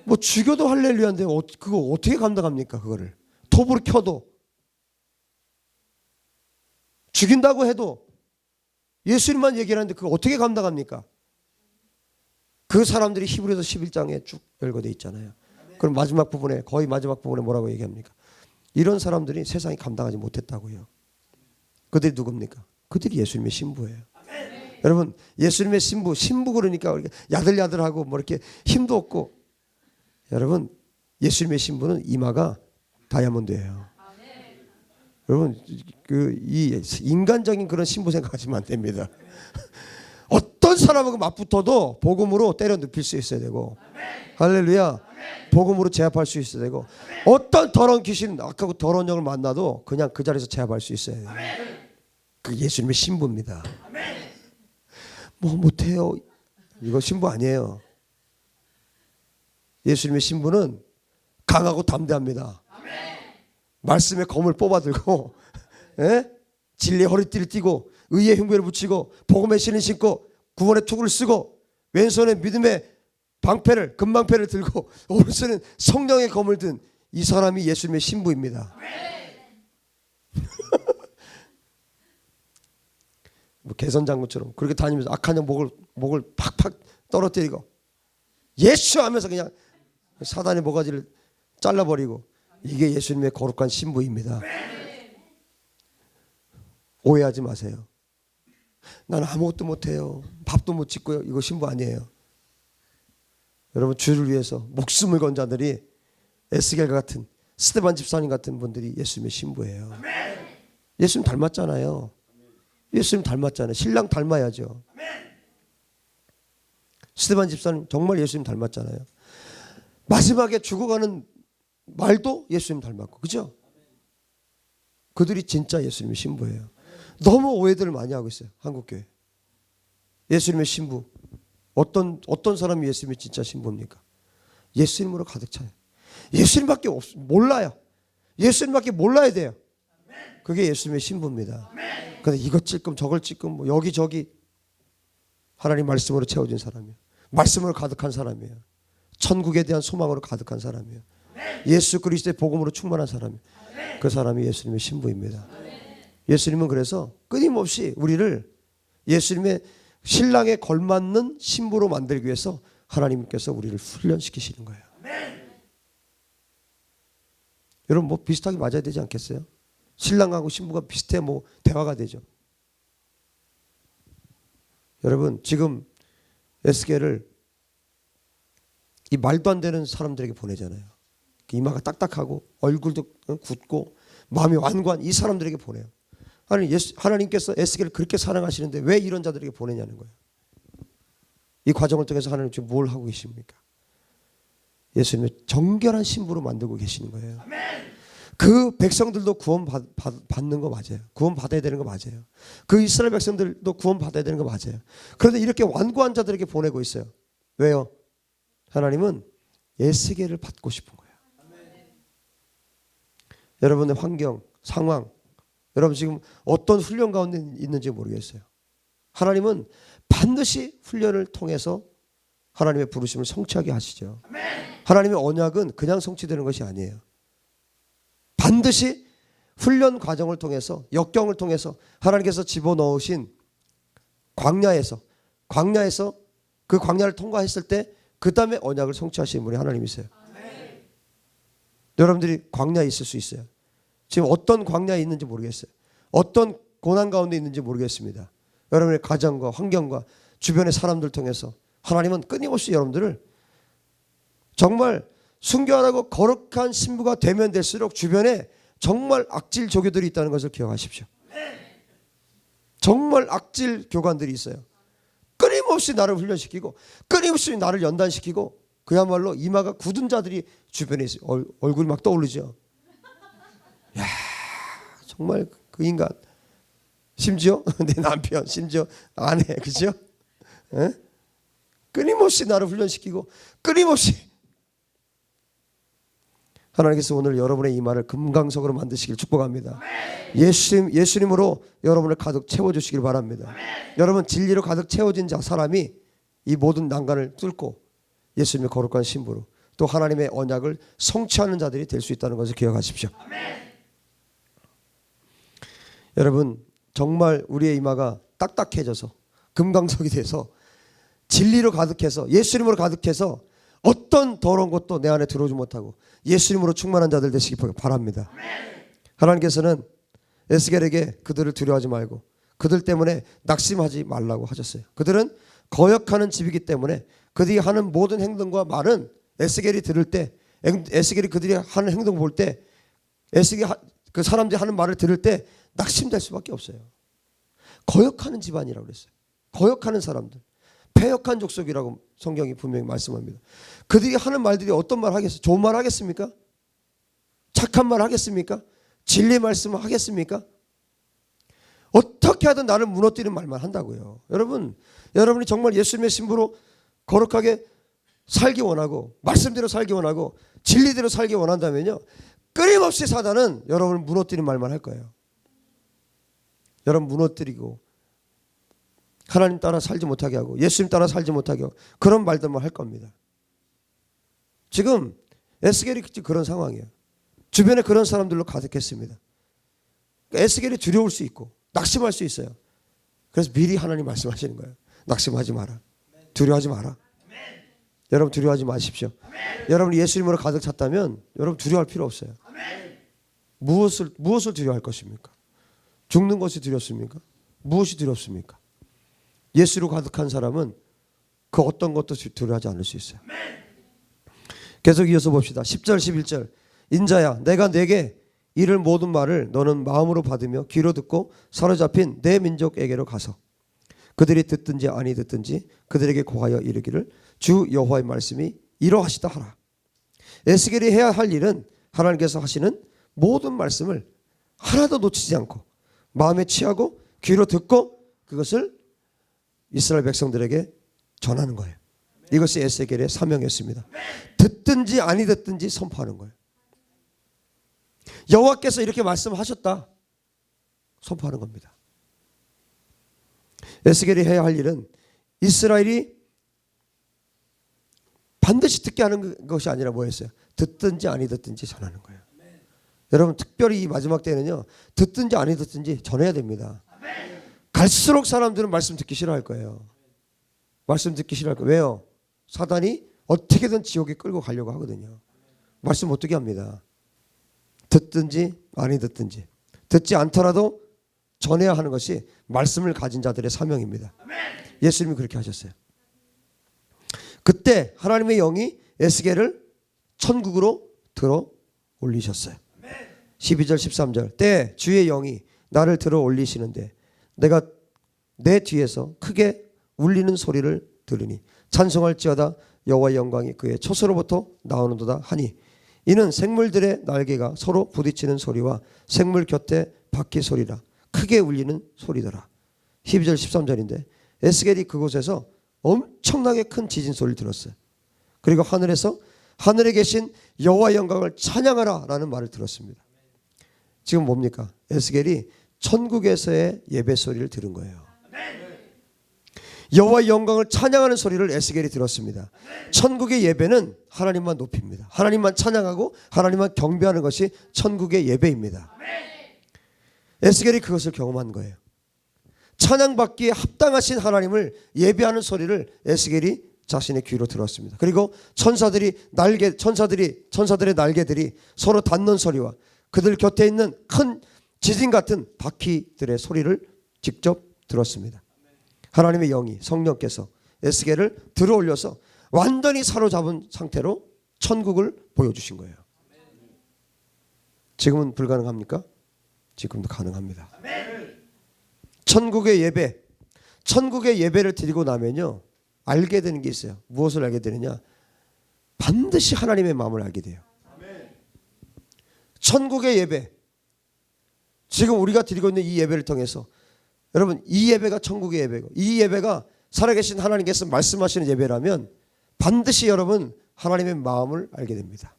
A: 뭐 죽여도 할렐루야인데 그거 어떻게 감당합니까? 그거를 톱으로 켜도 죽인다고 해도 예수님만 얘기하는데 그거 어떻게 감당합니까? 그 사람들이 히브리서 11장에 쭉 열거돼 있잖아요. 그럼 마지막 부분에 거의 마지막 부분에 뭐라고 얘기합니까? 이런 사람들이 세상이 감당하지 못했다고요. 그들이 누굽니까? 그들이 예수님의 신부예요. 여러분 예수님의 신부 그러니까 야들야들하고 뭐 이렇게 힘도 없고 여러분 예수님의 신부는 이마가 다이아몬드예요. 여러분 이 인간적인 그런 신부 생각하시면 안 됩니다. 어떤 사람하고 맞붙어도 복음으로 때려 눕힐 수 있어야 되고 할렐루야 복음으로 제압할 수 있어야 되고 어떤 더러운 귀신 악하고 더러운 영을 만나도 그냥 그 자리에서 제압할 수 있어야 돼요. 그 예수님의 신부입니다. 뭐 못해요. 이거 신부 아니에요. 예수님의 신부는 강하고 담대합니다. 말씀의 검을 뽑아들고 진리의 허리띠를 띠고 의의 흉배를 붙이고 복음의 신을 신고 구원의 투구를 쓰고 왼손에 믿음의 방패를 금방패를 들고 오른손은 성령의 검을 든 이 사람이 예수님의 신부입니다. 뭐 개선장군처럼 그렇게 다니면서 악한 영 목을 팍팍 떨어뜨리고 예수 하면서 그냥 사단의 모가지를 잘라버리고 이게 예수님의 거룩한 신부입니다. 오해하지 마세요. 나는 아무것도 못해요. 밥도 못 짓고요. 이거 신부 아니에요. 여러분 주를 위해서 목숨을 건 자들이 에스겔 같은 스데반 집사님 같은 분들이 예수님의 신부예요. 예수님 닮았잖아요. 예수님 닮았잖아요. 신랑 닮아야죠. 스데반 집사님 정말 예수님 닮았잖아요. 마지막에 죽어가는 말도 예수님 닮았고 그죠? 그들이 진짜 예수님의 신부예요. 너무 오해들을 많이 하고 있어요. 한국교회. 예수님의 신부. 어떤 사람이 예수님의 진짜 신부입니까? 예수님으로 가득 차요. 예수님밖에 몰라요. 예수님밖에 몰라야 돼요. 그게 예수님의 신부입니다. 근데 이것 찔끔 저걸 찔끔 뭐 여기저기 하나님 말씀으로 채워진 사람이에요. 말씀으로 가득한 사람이에요. 천국에 대한 소망으로 가득한 사람이에요. 예수 그리스도의 복음으로 충만한 사람이에요. 그 사람이 예수님의 신부입니다. 예수님은 그래서 끊임없이 우리를 예수님의 신랑에 걸맞는 신부로 만들기 위해서 하나님께서 우리를 훈련시키시는 거예요. 여러분 뭐 비슷하게 맞아야 되지 않겠어요? 신랑하고 신부가 비슷해 뭐 대화가 되죠. 여러분 지금 에스겔을 이 말도 안 되는 사람들에게 보내잖아요. 이마가 딱딱하고 얼굴도 굳고 마음이 완고한 이 사람들에게 보내요. 하나님께서 에스겔을 그렇게 사랑하시는데 왜 이런 자들에게 보내냐는 거예요. 이 과정을 통해서 하나님 지금 뭘 하고 계십니까? 예수님의 정결한 신부로 만들고 계시는 거예요. 그 백성들도 구원 받는 거 맞아요. 구원 받아야 되는 거 맞아요. 그 이스라엘 백성들도 구원 받아야 되는 거 맞아요. 그런데 이렇게 완고한 자들에게 보내고 있어요. 왜요? 하나님은 에스겔을 받고 싶은 거예요. 여러분의 환경, 상황, 여러분 지금 어떤 훈련 가운데 있는지 모르겠어요. 하나님은 반드시 훈련을 통해서 하나님의 부르심을 성취하게 하시죠. 하나님의 언약은 그냥 성취되는 것이 아니에요. 반드시 훈련 과정을 통해서 역경을 통해서 하나님께서 집어넣으신 광야에서 그 광야를 통과했을 때 그 다음에 언약을 성취하시는 분이 하나님이세요. 여러분들이 광야에 있을 수 있어요. 지금 어떤 광야에 있는지 모르겠어요. 어떤 고난 가운데 있는지 모르겠습니다. 여러분의 가정과 환경과 주변의 사람들 통해서 하나님은 끊임없이 여러분들을 정말 순결하고 거룩한 신부가 되면 될수록 주변에 정말 악질 조교들이 있다는 것을 기억하십시오. 정말 악질 교관들이 있어요. 끊임없이 나를 훈련시키고 끊임없이 나를 연단시키고 그야말로 이마가 굳은 자들이 주변에 있어요. 얼굴이 막 떠오르죠. 야, 정말 그 인간 심지어 내 남편 심지어 아내 그죠? 에? 끊임없이 나를 훈련시키고 끊임없이 하나님께서 오늘 여러분의 이 말을 금강석으로 만드시길 축복합니다. 예수님으로 여러분을 가득 채워주시길 바랍니다. 여러분 진리로 가득 채워진 사람이 이 모든 난간을 뚫고 예수님의 거룩한 신부로 또 하나님의 언약을 성취하는 자들이 될 수 있다는 것을 기억하십시오. 여러분 정말 우리의 이마가 딱딱해져서 금강석이 돼서 진리로 가득해서 예수님으로 가득해서 어떤 더러운 것도 내 안에 들어오지 못하고 예수님으로 충만한 자들 되시기 바랍니다. 하나님께서는 에스겔에게 그들을 두려워하지 말고 그들 때문에 낙심하지 말라고 하셨어요. 그들은 거역하는 집이기 때문에 그들이 하는 모든 행동과 말은 에스겔이 들을 때, 에스겔이 그들이 하는 행동 볼 때, 에스겔이 그 사람들이 하는 말을 들을 때 낙심될 수밖에 없어요. 거역하는 집안이라고 그랬어요. 거역하는 사람들, 패역한 족속이라고 성경이 분명히 말씀합니다. 그들이 하는 말들이 어떤 말 하겠어요? 좋은 말 하겠습니까? 착한 말 하겠습니까? 진리 말씀을 하겠습니까? 어떻게 하든 나를 무너뜨리는 말만 한다고요. 여러분이 정말 예수님의 신부로 거룩하게 살기 원하고 말씀대로 살기 원하고 진리대로 살기 원한다면요, 끊임없이 사단은 여러분을 무너뜨리는 말만 할 거예요. 여러분 무너뜨리고 하나님 따라 살지 못하게 하고 예수님 따라 살지 못하게 하고 그런 말들만 할 겁니다. 지금 에스겔이 그런 상황이에요. 주변에 그런 사람들로 가득했습니다. 에스겔이 두려울 수 있고 낙심할 수 있어요. 그래서 미리 하나님 말씀하시는 거예요. 낙심하지 마라. 두려워하지 마라. 여러분 두려워하지 마십시오. 여러분이 예수님으로 가득 찼다면 여러분 두려워할 필요 없어요. 무엇을 두려워할 것입니까? 죽는 것이 두렵습니까? 무엇이 두렵습니까? 예수로 가득한 사람은 그 어떤 것도 두려워하지 않을 수 있어요. 계속 이어서 봅시다. 10절 11절 인자야 내가 내게 이를 모든 말을 너는 마음으로 받으며 귀로 듣고 사로잡힌 내 민족에게로 가서 그들이 듣든지 아니 듣든지 그들에게 고하여 이르기를 주 여호와의 말씀이 이러하시다 하라. 에스겔이 해야 할 일은 하나님께서 하시는 모든 말씀을 하나도 놓치지 않고 마음에 취하고 귀로 듣고 그것을 이스라엘 백성들에게 전하는 거예요. 이것이 에스겔의 사명이었습니다. 듣든지 아니 듣든지 선포하는 거예요. 여호와께서 이렇게 말씀하셨다. 선포하는 겁니다. 에스겔이 해야 할 일은 이스라엘이 반드시 듣게 하는 것이 아니라 뭐였어요? 듣든지 아니 듣든지 전하는 거예요. 여러분 특별히 이 마지막 때는요, 듣든지 아니 듣든지 전해야 됩니다. 갈수록 사람들은 말씀 듣기 싫어할 거예요. 말씀 듣기 싫어할 거예요. 왜요? 사단이 어떻게든 지옥에 끌고 가려고 하거든요. 말씀 못 듣게 합니다. 듣든지 아니 듣든지 듣지 않더라도 전해야 하는 것이 말씀을 가진 자들의 사명입니다. 예수님이 그렇게 하셨어요. 그때 하나님의 영이 에스겔을 천국으로 들어 올리셨어요. 12절 13절 때 주의 영이 나를 들어 올리시는데 내가 내 뒤에서 크게 울리는 소리를 들으니 찬송할지어다 여호와의 영광이 그의 처소로부터 나오는도다 하니 이는 생물들의 날개가 서로 부딪히는 소리와 생물 곁에 바퀴 소리라 크게 울리는 소리더라. 12절 13절인데 에스겔이 그곳에서 엄청나게 큰 지진 소리를 들었어요. 그리고 하늘에서 하늘에 계신 여호와의 영광을 찬양하라 라는 말을 들었습니다. 지금 뭡니까? 에스겔이 천국에서의 예배 소리를 들은 거예요. 여호와의 영광을 찬양하는 소리를 에스겔이 들었습니다. 천국의 예배는 하나님만 높입니다. 하나님만 찬양하고 하나님만 경배하는 것이 천국의 예배입니다. 에스겔이 그것을 경험한 거예요. 찬양받기에 합당하신 하나님을 예배하는 소리를 에스겔이 자신의 귀로 들었습니다. 그리고 천사들의 날개들이 서로 닿는 소리와 그들 곁에 있는 큰 지진 같은 바퀴들의 소리를 직접 들었습니다. 하나님의 영이 성령께서 에스겔을 들어올려서 완전히 사로잡은 상태로 천국을 보여주신 거예요. 지금은 불가능합니까? 지금도 가능합니다. 천국의 예배를 드리고 나면요 알게 되는 게 있어요. 무엇을 알게 되느냐? 반드시 하나님의 마음을 알게 돼요. 천국의 예배, 지금 우리가 드리고 있는 이 예배를 통해서 여러분 이 예배가 천국의 예배고 이 예배가 살아계신 하나님께서 말씀하시는 예배라면 반드시 여러분 하나님의 마음을 알게 됩니다.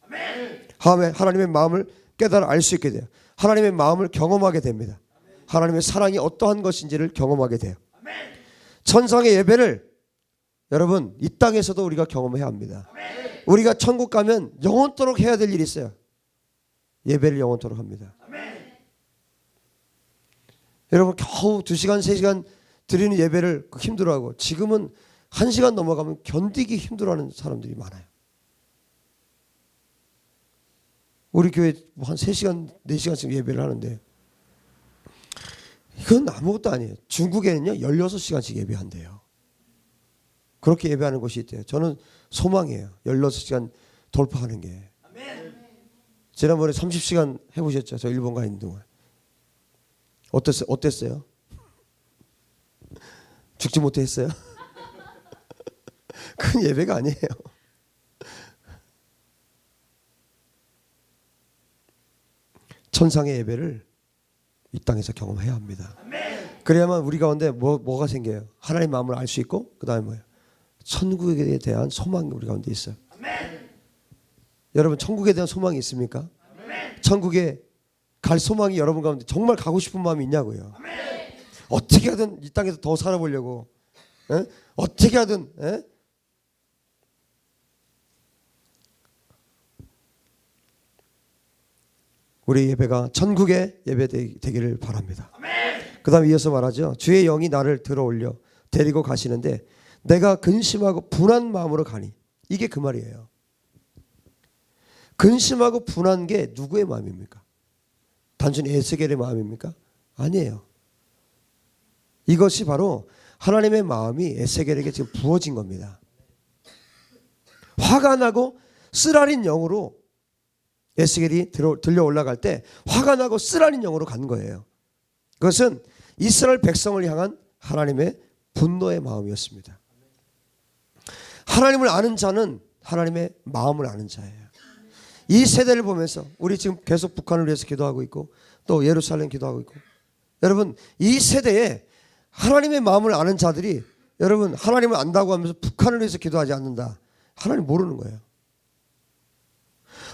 A: 하나님의 마음을 깨달아 알 수 있게 돼요. 하나님의 마음을 경험하게 됩니다. 하나님의 사랑이 어떠한 것인지를 경험하게 돼요. 천상의 예배를 여러분 이 땅에서도 우리가 경험해야 합니다. 우리가 천국 가면 영원토록 해야 될 일이 있어요. 예배를 영원토록 합니다. 여러분 겨우 2시간 3시간 드리는 예배를 힘들어하고 지금은 1시간 넘어가면 견디기 힘들어하는 사람들이 많아요. 우리 교회 한 3시간 4시간씩 예배를 하는데 이건 아무것도 아니에요. 중국에는요 16시간씩 예배한대요. 그렇게 예배하는 곳이 있대요. 저는 소망이에요. 16시간 돌파하는 게. 지난번에 30시간 해보셨죠? 저 일본 가 있는 동안. 어땠어요? 죽지 못해 했어요? 큰 예배가 아니에요. 천상의 예배를 이 땅에서 경험해야 합니다. 그래야만 우리 가운데 뭐가 생겨요? 하나님의 마음을 알 수 있고 그 다음에 뭐예요? 천국에 대한 소망이 우리 가운데 있어요. 여러분 천국에 대한 소망이 있습니까? 천국에 갈 소망이 여러분 가운데 정말 가고 싶은 마음이 있냐고요. 어떻게 하든 이 땅에서 더 살아보려고 어떻게 하든 우리 예배가 천국의 예배 되기를 바랍니다. 그 다음에 이어서 말하죠. 주의 영이 나를 들어올려 데리고 가시는데 내가 근심하고 분한 마음으로 가니. 이게 그 말이에요. 근심하고 분한 게 누구의 마음입니까? 단순히 에스겔의 마음입니까? 아니에요. 이것이 바로 하나님의 마음이 에스겔에게 지금 부어진 겁니다. 화가 나고 쓰라린 영으로 에스겔이 들려 올라갈 때 화가 나고 쓰라린 영으로 간 거예요. 그것은 이스라엘 백성을 향한 하나님의 분노의 마음이었습니다. 하나님을 아는 자는 하나님의 마음을 아는 자예요. 이 세대를 보면서 우리 지금 계속 북한을 위해서 기도하고 있고 또 예루살렘 기도하고 있고 여러분 이 세대에 하나님의 마음을 아는 자들이 여러분 하나님을 안다고 하면서 북한을 위해서 기도하지 않는다. 하나님 모르는 거예요.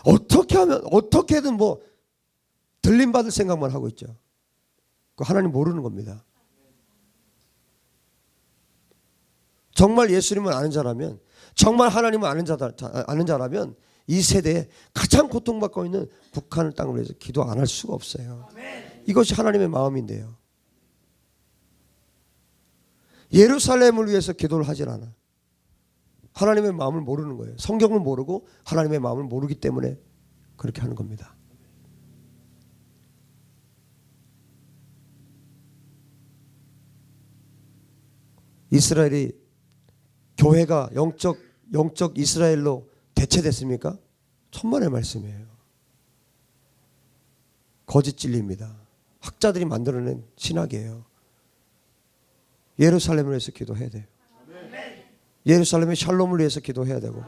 A: 어떻게 하면 어떻게든 뭐 들림받을 생각만 하고 있죠. 그 하나님 모르는 겁니다. 정말 예수님을 아는 자라면 정말 하나님을 아는 자라면 이 세대에 가장 고통받고 있는 북한을 땅을 위해서 기도 안 할 수가 없어요. 이것이 하나님의 마음인데요. 예루살렘을 위해서 기도를 하질 않아. 하나님의 마음을 모르는 거예요. 성경을 모르고 하나님의 마음을 모르기 때문에 그렇게 하는 겁니다. 이스라엘이 교회가 영적 이스라엘로 대체됐습니까? 천만의 말씀이에요. 거짓 진리입니다. 학자들이 만들어낸 신학이에요. 예루살렘을 위해서 기도해야 돼요. 예루살렘의 샬롬을 위해서 기도해야 되고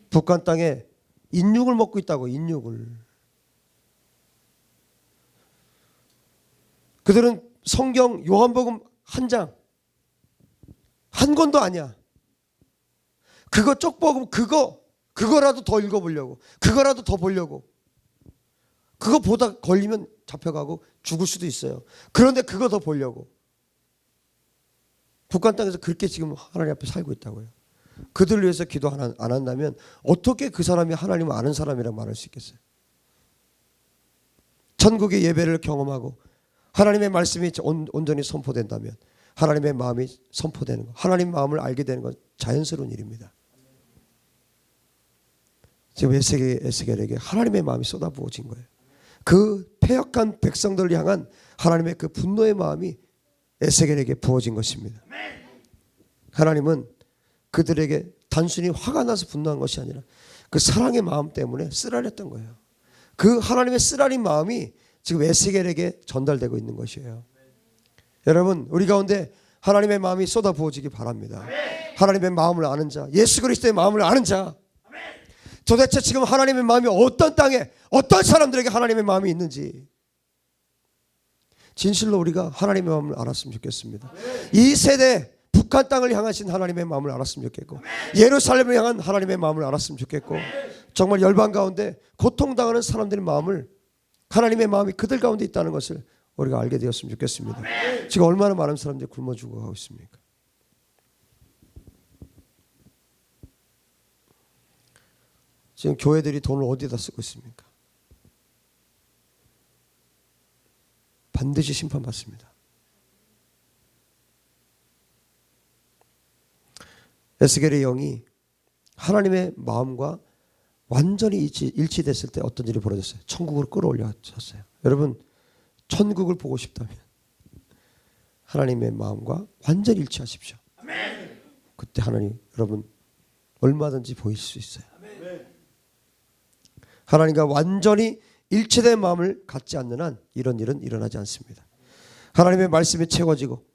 A: 북한 땅에 인육을 먹고 있다고. 인육을. 그들은 성경 요한복음 한 장, 한 권도 아니야. 그거 쪽복음 그거라도 더 읽어보려고, 그거라도 더 보려고. 그거 보다 걸리면 잡혀가고 죽을 수도 있어요. 그런데 그거 더 보려고. 북한 땅에서 그렇게 지금 하나님 앞에 살고 있다고요. 그들을 위해서 기도 안 한다면 어떻게 그 사람이 하나님을 아는 사람이라고 말할 수 있겠어요? 천국의 예배를 경험하고 하나님의 말씀이 온전히 선포된다면 하나님의 마음이 선포되는 것, 하나님 마음을 알게 되는 건 자연스러운 일입니다. 지금 에스겔에게 하나님의 마음이 쏟아부어진 거예요. 그 패역한 백성들을 향한 하나님의 그 분노의 마음이 에스겔에게 부어진 것입니다. 하나님은 그들에게 단순히 화가 나서 분노한 것이 아니라 그 사랑의 마음 때문에 쓰라렸던 거예요. 그 하나님의 쓰라린 마음이 지금 에스겔에게 전달되고 있는 것이에요. 여러분 우리 가운데 하나님의 마음이 쏟아부어지기 바랍니다. 하나님의 마음을 아는 자, 예수 그리스도의 마음을 아는 자, 도대체 지금 하나님의 마음이 어떤 땅에 어떤 사람들에게 하나님의 마음이 있는지 진실로 우리가 하나님의 마음을 알았으면 좋겠습니다. 이 세대 북한 땅을 향하신 하나님의 마음을 알았으면 좋겠고, 예루살렘을 향한 하나님의 마음을 알았으면 좋겠고, 정말 열방 가운데 고통당하는 사람들의 마음을, 하나님의 마음이 그들 가운데 있다는 것을 우리가 알게 되었으면 좋겠습니다. 지금 얼마나 많은 사람들이 굶어 죽어가고 있습니까? 지금 교회들이 돈을 어디다 쓰고 있습니까? 반드시 심판받습니다. 에스겔의 영이 하나님의 마음과 완전히 일치됐을 때 어떤 일이 벌어졌어요? 천국으로 끌어올려졌어요. 여러분, 천국을 보고 싶다면 하나님의 마음과 완전히 일치하십시오. 그때 하나님, 여러분 얼마든지 보일 수 있어요. 하나님과 완전히 일치된 마음을 갖지 않는 한 이런 일은 일어나지 않습니다. 하나님의 말씀이 채워지고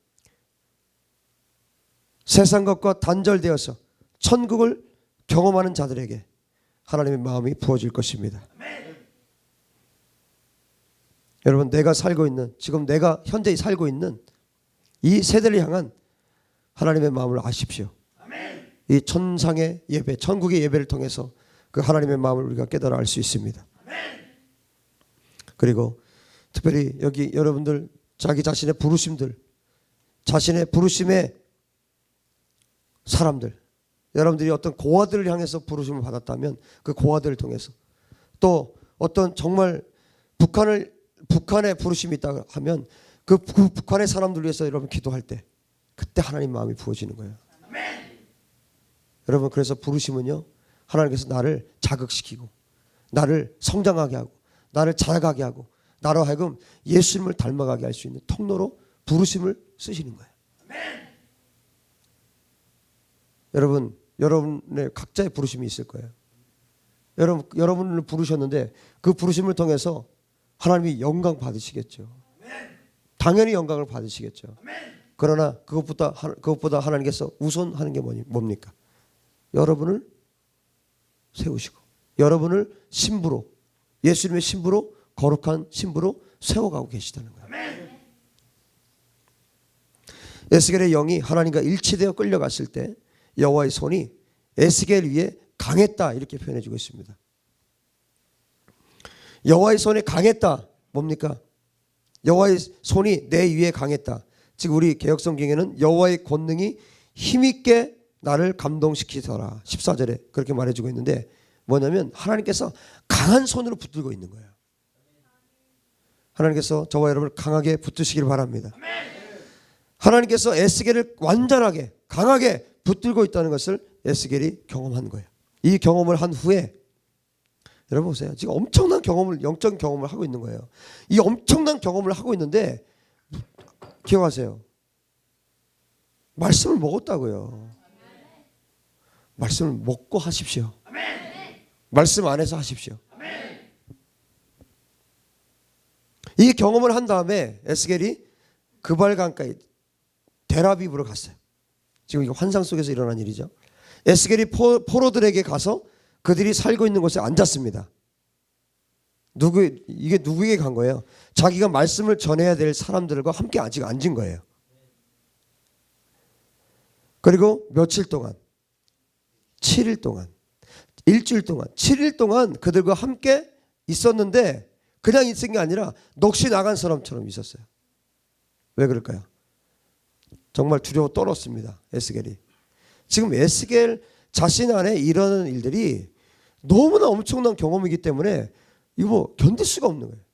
A: 세상 것과 단절되어서 천국을 경험하는 자들에게 하나님의 마음이 부어질 것입니다. 여러분, 내가 살고 있는, 지금 내가 현재 살고 있는 이 세대를 향한 하나님의 마음을 아십시오. 이 천상의 예배, 천국의 예배를 통해서 그 하나님의 마음을 우리가 깨달아 알 수 있습니다. 그리고 특별히 여기 여러분들 자기 자신의 부르심들, 자신의 부르심의 사람들, 여러분들이 어떤 고아들을 향해서 부르심을 받았다면 그 고아들을 통해서, 또 어떤 정말 북한의 부르심이 있다 하면 그 북한의 사람들 위해서 여러분 기도할 때 그때 하나님 마음이 부어지는 거예요. 여러분, 그래서 부르심은요, 하나님께서 나를 자극시키고 나를 성장하게 하고 나를 자라가게 하고 나로 하여금 예수님을 닮아가게 할 수 있는 통로로 부르심을 쓰시는 거예요. 여러분, 여러분의 각자의 부르심이 있을 거예요. 여러분을 부르셨는데 그 부르심을 통해서 하나님이 영광 받으시겠죠. 당연히 영광을 받으시겠죠. 그러나 그것보다 하나님께서 우선하는 게 뭡니까? 여러분을 세우시고 여러분을 신부로, 예수님의 신부로, 거룩한 신부로 세워가고 계시다는 거예요. 에스겔의 영이 하나님과 일치되어 끌려갔을 때 여호와의 손이 에스겔 위에 강했다, 이렇게 표현해주고 있습니다. 여호와의 손이 강했다, 뭡니까? 여호와의 손이 내 위에 강했다. 지금 우리 개역성경에는 여호와의 권능이 힘있게 나를 감동시키더라, 14절에 그렇게 말해주고 있는데, 뭐냐면 하나님께서 강한 손으로 붙들고 있는 거예요. 하나님께서 저와 여러분을 강하게 붙드시기를 바랍니다. 하나님께서 에스겔을 완전하게 강하게 붙들고 있다는 것을 에스겔이 경험한 거예요. 이 경험을 한 후에 여러분 보세요. 지금 엄청난 경험을, 영적 경험을 하고 있는 거예요. 이 엄청난 경험을 하고 있는데 기억하세요. 말씀을 먹었다고요. 말씀을 먹고 하십시오. 말씀 안에서 하십시오. 이 경험을 한 다음에 에스겔이 그발강가에 데라빕으로 갔어요. 지금 이거 환상 속에서 일어난 일이죠. 에스겔이 포로들에게 가서 그들이 살고 있는 곳에 앉았습니다. 이게 누구에게 간 거예요? 자기가 말씀을 전해야 될 사람들과 함께 아직 앉은 거예요. 그리고 며칠 동안, 7일 동안, 일주일 동안, 7일 동안 그들과 함께 있었는데 그냥 있은 게 아니라 넋이 나간 사람처럼 있었어요. 왜 그럴까요? 정말 두려워 떨었습니다, 에스겔이. 지금 에스겔 자신 안에 일어나는 일들이 너무나 엄청난 경험이기 때문에 이거 뭐 견딜 수가 없는 거예요.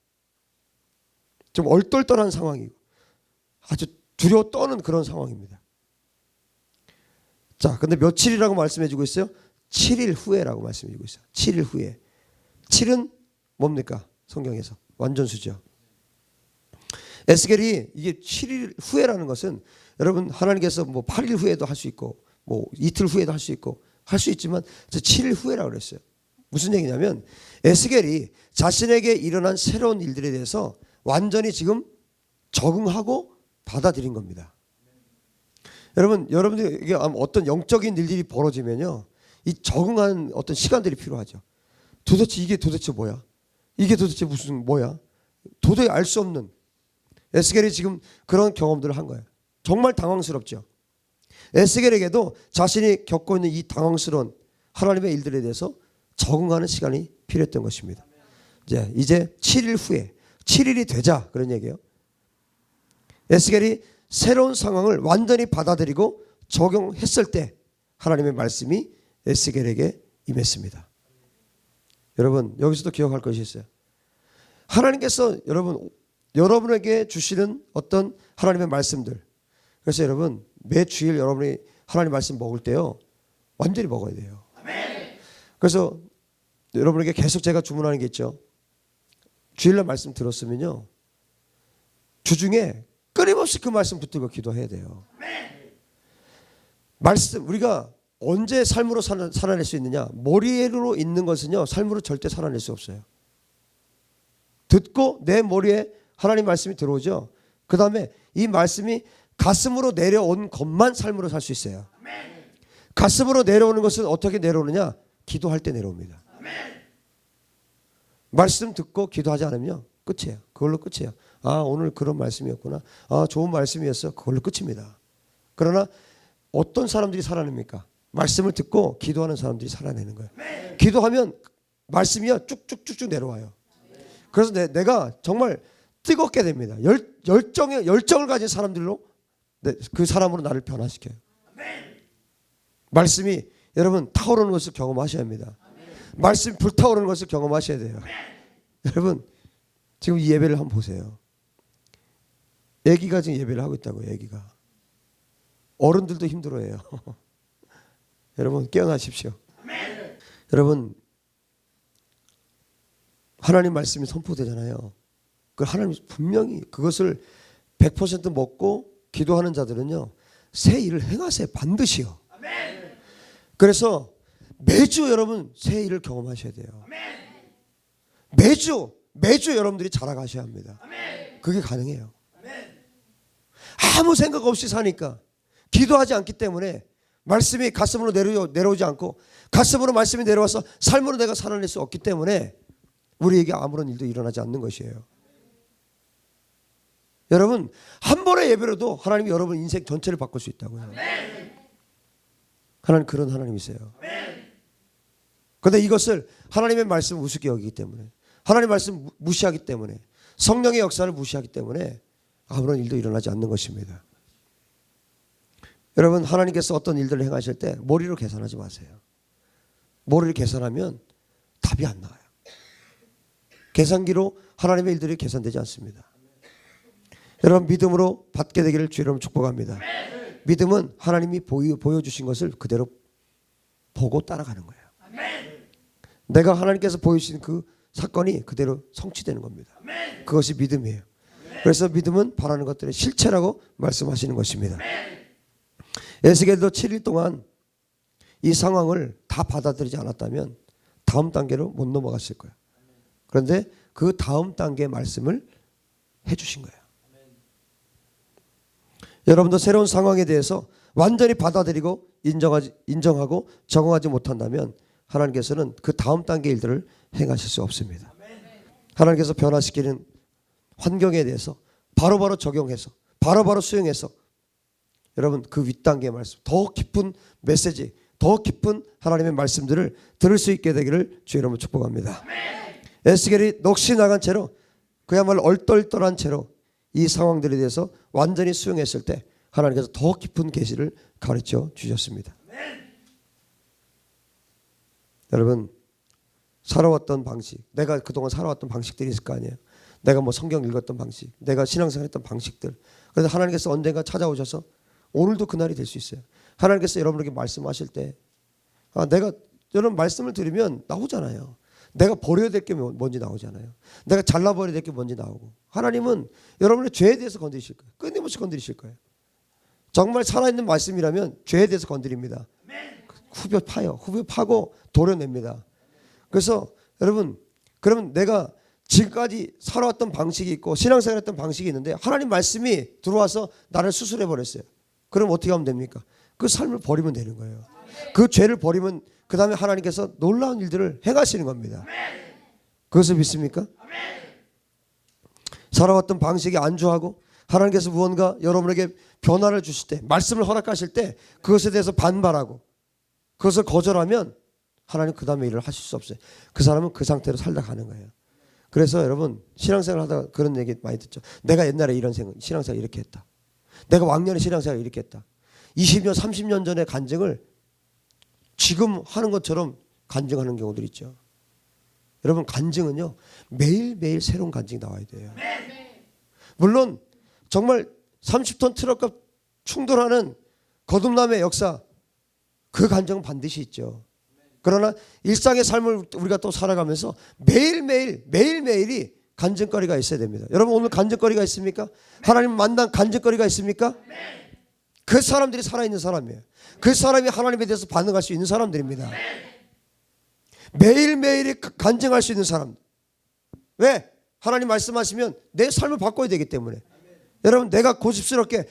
A: 좀 얼떨떨한 상황이고 아주 두려워 떠는 그런 상황입니다. 자, 근데 며칠이라고 말씀해주고 있어요? 7일 후에라고 말씀해주고 있어요. 7일 후에. 7은 뭡니까? 성경에서 완전수죠. 에스겔이 이게 7일 후에라는 것은 여러분, 하나님께서 뭐 8일 후에도 할 수 있고 뭐 이틀 후에도 할 수 있고 할 수 있지만 7일 후에라고 그랬어요. 무슨 얘기냐면 에스겔이 자신에게 일어난 새로운 일들에 대해서 완전히 지금 적응하고 받아들인 겁니다. 여러분들에게 어떤 영적인 일들이 벌어지면요, 이 적응하는 어떤 시간들이 필요하죠. 도대체 이게 도대체 뭐야? 이게 도대체 무슨 뭐야? 도저히 알 수 없는, 에스겔이 지금 그런 경험들을 한 거예요. 정말 당황스럽죠. 에스겔에게도 자신이 겪고 있는 이 당황스러운 하나님의 일들에 대해서 적응하는 시간이 필요했던 것입니다. 이제 7일 후에 7일이 되자 그런 얘기예요. 에스겔이 새로운 상황을 완전히 받아들이고 적용했을 때 하나님의 말씀이 에스겔에게 임했습니다. 여러분 여기서도 기억할 것이 있어요. 하나님께서 여러분에게 주시는 어떤 하나님의 말씀들. 그래서 여러분 매 주일 여러분이 하나님 말씀 먹을 때요 완전히 먹어야 돼요. 그래서 여러분에게 계속 제가 주문하는 게 있죠. 주일날 말씀 들었으면요 주중에 끊임없이 그 말씀 붙들고 기도해야 돼요. 말씀 우리가 언제 삶으로 살아낼 수 있느냐? 머리로 있는 것은요 삶으로 절대 살아낼 수 없어요. 듣고 내 머리에 하나님 말씀이 들어오죠. 그 다음에 이 말씀이 가슴으로 내려온 것만 삶으로 살 수 있어요. 가슴으로 내려오는 것은 어떻게 내려오느냐? 기도할 때 내려옵니다. 말씀 듣고 기도하지 않으면 끝이에요. 그걸로 끝이에요. 아 오늘 그런 말씀이었구나. 아 좋은 말씀이었어. 그걸로 끝입니다. 그러나 어떤 사람들이 살아냅니까? 말씀을 듣고 기도하는 사람들이 살아내는 거예요. 기도하면 말씀이요 쭉쭉쭉쭉 내려와요. 그래서 내가 정말 뜨겁게 됩니다. 열정을 가진 사람들로 그 사람으로 나를 변화시켜요. 말씀이 여러분 타오르는 것을 경험하셔야 합니다. 말씀이 불타오르는 것을 경험하셔야 돼요. 여러분 지금 이 예배를 한번 보세요. 아기가 지금 예배를 하고 있다고요. 아기가. 어른들도 힘들어해요. 여러분 깨어나십시오. 여러분 하나님 말씀이 선포되잖아요. 그 하나님 분명히 그것을 100% 먹고 기도하는 자들은요 새 일을 행하세요. 반드시요. 그래서 매주 여러분 새 일을 경험하셔야 돼요. 매주 여러분들이 자라가셔야 합니다. 그게 가능해요. 아무 생각 없이 사니까 기도하지 않기 때문에 말씀이 가슴으로 내려오지 않고 가슴으로 말씀이 내려와서 삶으로 내가 살아낼 수 없기 때문에 우리에게 아무런 일도 일어나지 않는 것이에요. 여러분 한 번의 예배로도 하나님이 여러분 인생 전체를 바꿀 수 있다고요. 하나님 그런 하나님이세요. 그런데 이것을 하나님의 말씀을 우습게 여기기 때문에 하나님의 말씀 무시하기 때문에 성령의 역사를 무시하기 때문에 아무런 일도 일어나지 않는 것입니다. 여러분 하나님께서 어떤 일들을 행하실 때 머리로 계산하지 마세요. 머리를 계산하면 답이 안 나와요. 계산기로 하나님의 일들이 계산되지 않습니다. 여러분 믿음으로 받게 되기를 주의 이름으로 축복합니다. 믿음은 하나님이 보여주신 것을 그대로 보고 따라가는 거예요. 내가 하나님께서 보여주신 그 사건이 그대로 성취되는 겁니다. 그것이 믿음이에요. 그래서 믿음은 바라는 것들의 실체라고 말씀하시는 것입니다. 에스겔도 7일 동안 이 상황을 다 받아들이지 않았다면 다음 단계로 못 넘어갔을 거예요. 그런데 그 다음 단계의 말씀을 해주신 거예요. 여러분도 새로운 상황에 대해서 완전히 받아들이고 인정하고 적응하지 못한다면 하나님께서는 그 다음 단계 일들을 행하실 수 없습니다. 하나님께서 변화시키는 환경에 대해서 바로바로 적용해서 바로바로 수용해서 여러분 그 윗단계의 말씀 더 깊은 메시지 더 깊은 하나님의 말씀들을 들을 수 있게 되기를 주의 이름으로 축복합니다. 에스겔이 넋이 나간 채로 그야말로 얼떨떨한 채로 이 상황들에 대해서 완전히 수용했을 때 하나님께서 더 깊은 계시를 가르쳐 주셨습니다. 여러분 살아왔던 방식 내가 그동안 살아왔던 방식들이 있을 거 아니에요. 내가 뭐 성경 읽었던 방식 내가 신앙생활했던 방식들 그래서 하나님께서 언젠가 찾아오셔서 오늘도 그날이 될 수 있어요. 하나님께서 여러분에게 말씀하실 때 내가 여러분 말씀을 들으면 나오잖아요. 내가 버려야 될 게 뭔지 나오잖아요. 내가 잘라버려야 될 게 뭔지 나오고 하나님은 여러분의 죄에 대해서 건드리실 거예요. 끊임없이 건드리실 거예요. 정말 살아있는 말씀이라면 죄에 대해서 건드립니다. 후벼 파요. 후벼 파고 도려냅니다. 그래서 여러분 그러면 내가 지금까지 살아왔던 방식이 있고 신앙생활했던 방식이 있는데 하나님 말씀이 들어와서 나를 수술해 버렸어요. 그럼 어떻게 하면 됩니까? 그 삶을 버리면 되는 거예요. 그 죄를 버리면 그 다음에 하나님께서 놀라운 일들을 행하시는 겁니다. 그것을 믿습니까? 살아왔던 방식에 안주하고 하나님께서 무언가 여러분에게 변화를 주실 때, 말씀을 허락하실 때 그것에 대해서 반발하고 그것을 거절하면 하나님 그 다음에 일을 하실 수 없어요. 그 사람은 그 상태로 살다 가는 거예요. 그래서 여러분 신앙생활 하다가 그런 얘기 많이 듣죠. 내가 옛날에 이런 신앙생활 이렇게 했다. 내가 왕년에 신앙생활 이렇게 했다. 20년 30년 전의 간증을 지금 하는 것처럼 간증하는 경우들이 있죠. 여러분 간증은요 매일매일 새로운 간증이 나와야 돼요. 물론 정말 30톤 트럭과 충돌하는 거듭남의 역사, 그 간증은 반드시 있죠. 그러나 일상의 삶을 우리가 또 살아가면서 매일매일이 간증거리가 있어야 됩니다. 여러분 오늘 간증거리가 있습니까? 하나님 만난 간증거리가 있습니까? 그 사람들이 살아있는 사람이에요. 그 사람이 하나님에 대해서 반응할 수 있는 사람들입니다. 매일매일이 간증할 수 있는 사람. 왜? 하나님 말씀하시면 내 삶을 바꿔야 되기 때문에. 여러분 내가 고집스럽게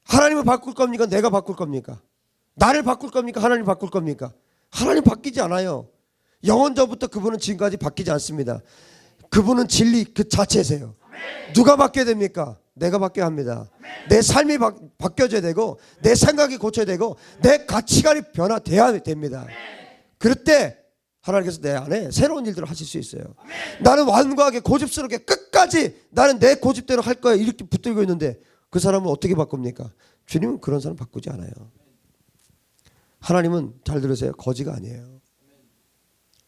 A: 하나님을 바꿀 겁니까? 내가 바꿀 겁니까? 나를 바꿀 겁니까? 하나님 바꿀 겁니까? 하나님 바뀌지 않아요. 영원전부터 그분은 지금까지 바뀌지 않습니다. 그분은 진리 그 자체세요. 누가 바뀌어야 됩니까? 내가 바뀌어야 합니다. 내 삶이 바뀌어져야 되고 내 생각이 고쳐야 되고 내 가치관이 변화돼야 됩니다. 그럴 때 하나님께서 내 안에 새로운 일들을 하실 수 있어요. 나는 완고하게 고집스럽게 끝까지 나는 내 고집대로 할 거야 이렇게 붙들고 있는데 그 사람은 어떻게 바꿉니까? 주님은 그런 사람 바꾸지 않아요. 하나님은 잘 들으세요. 거지가 아니에요.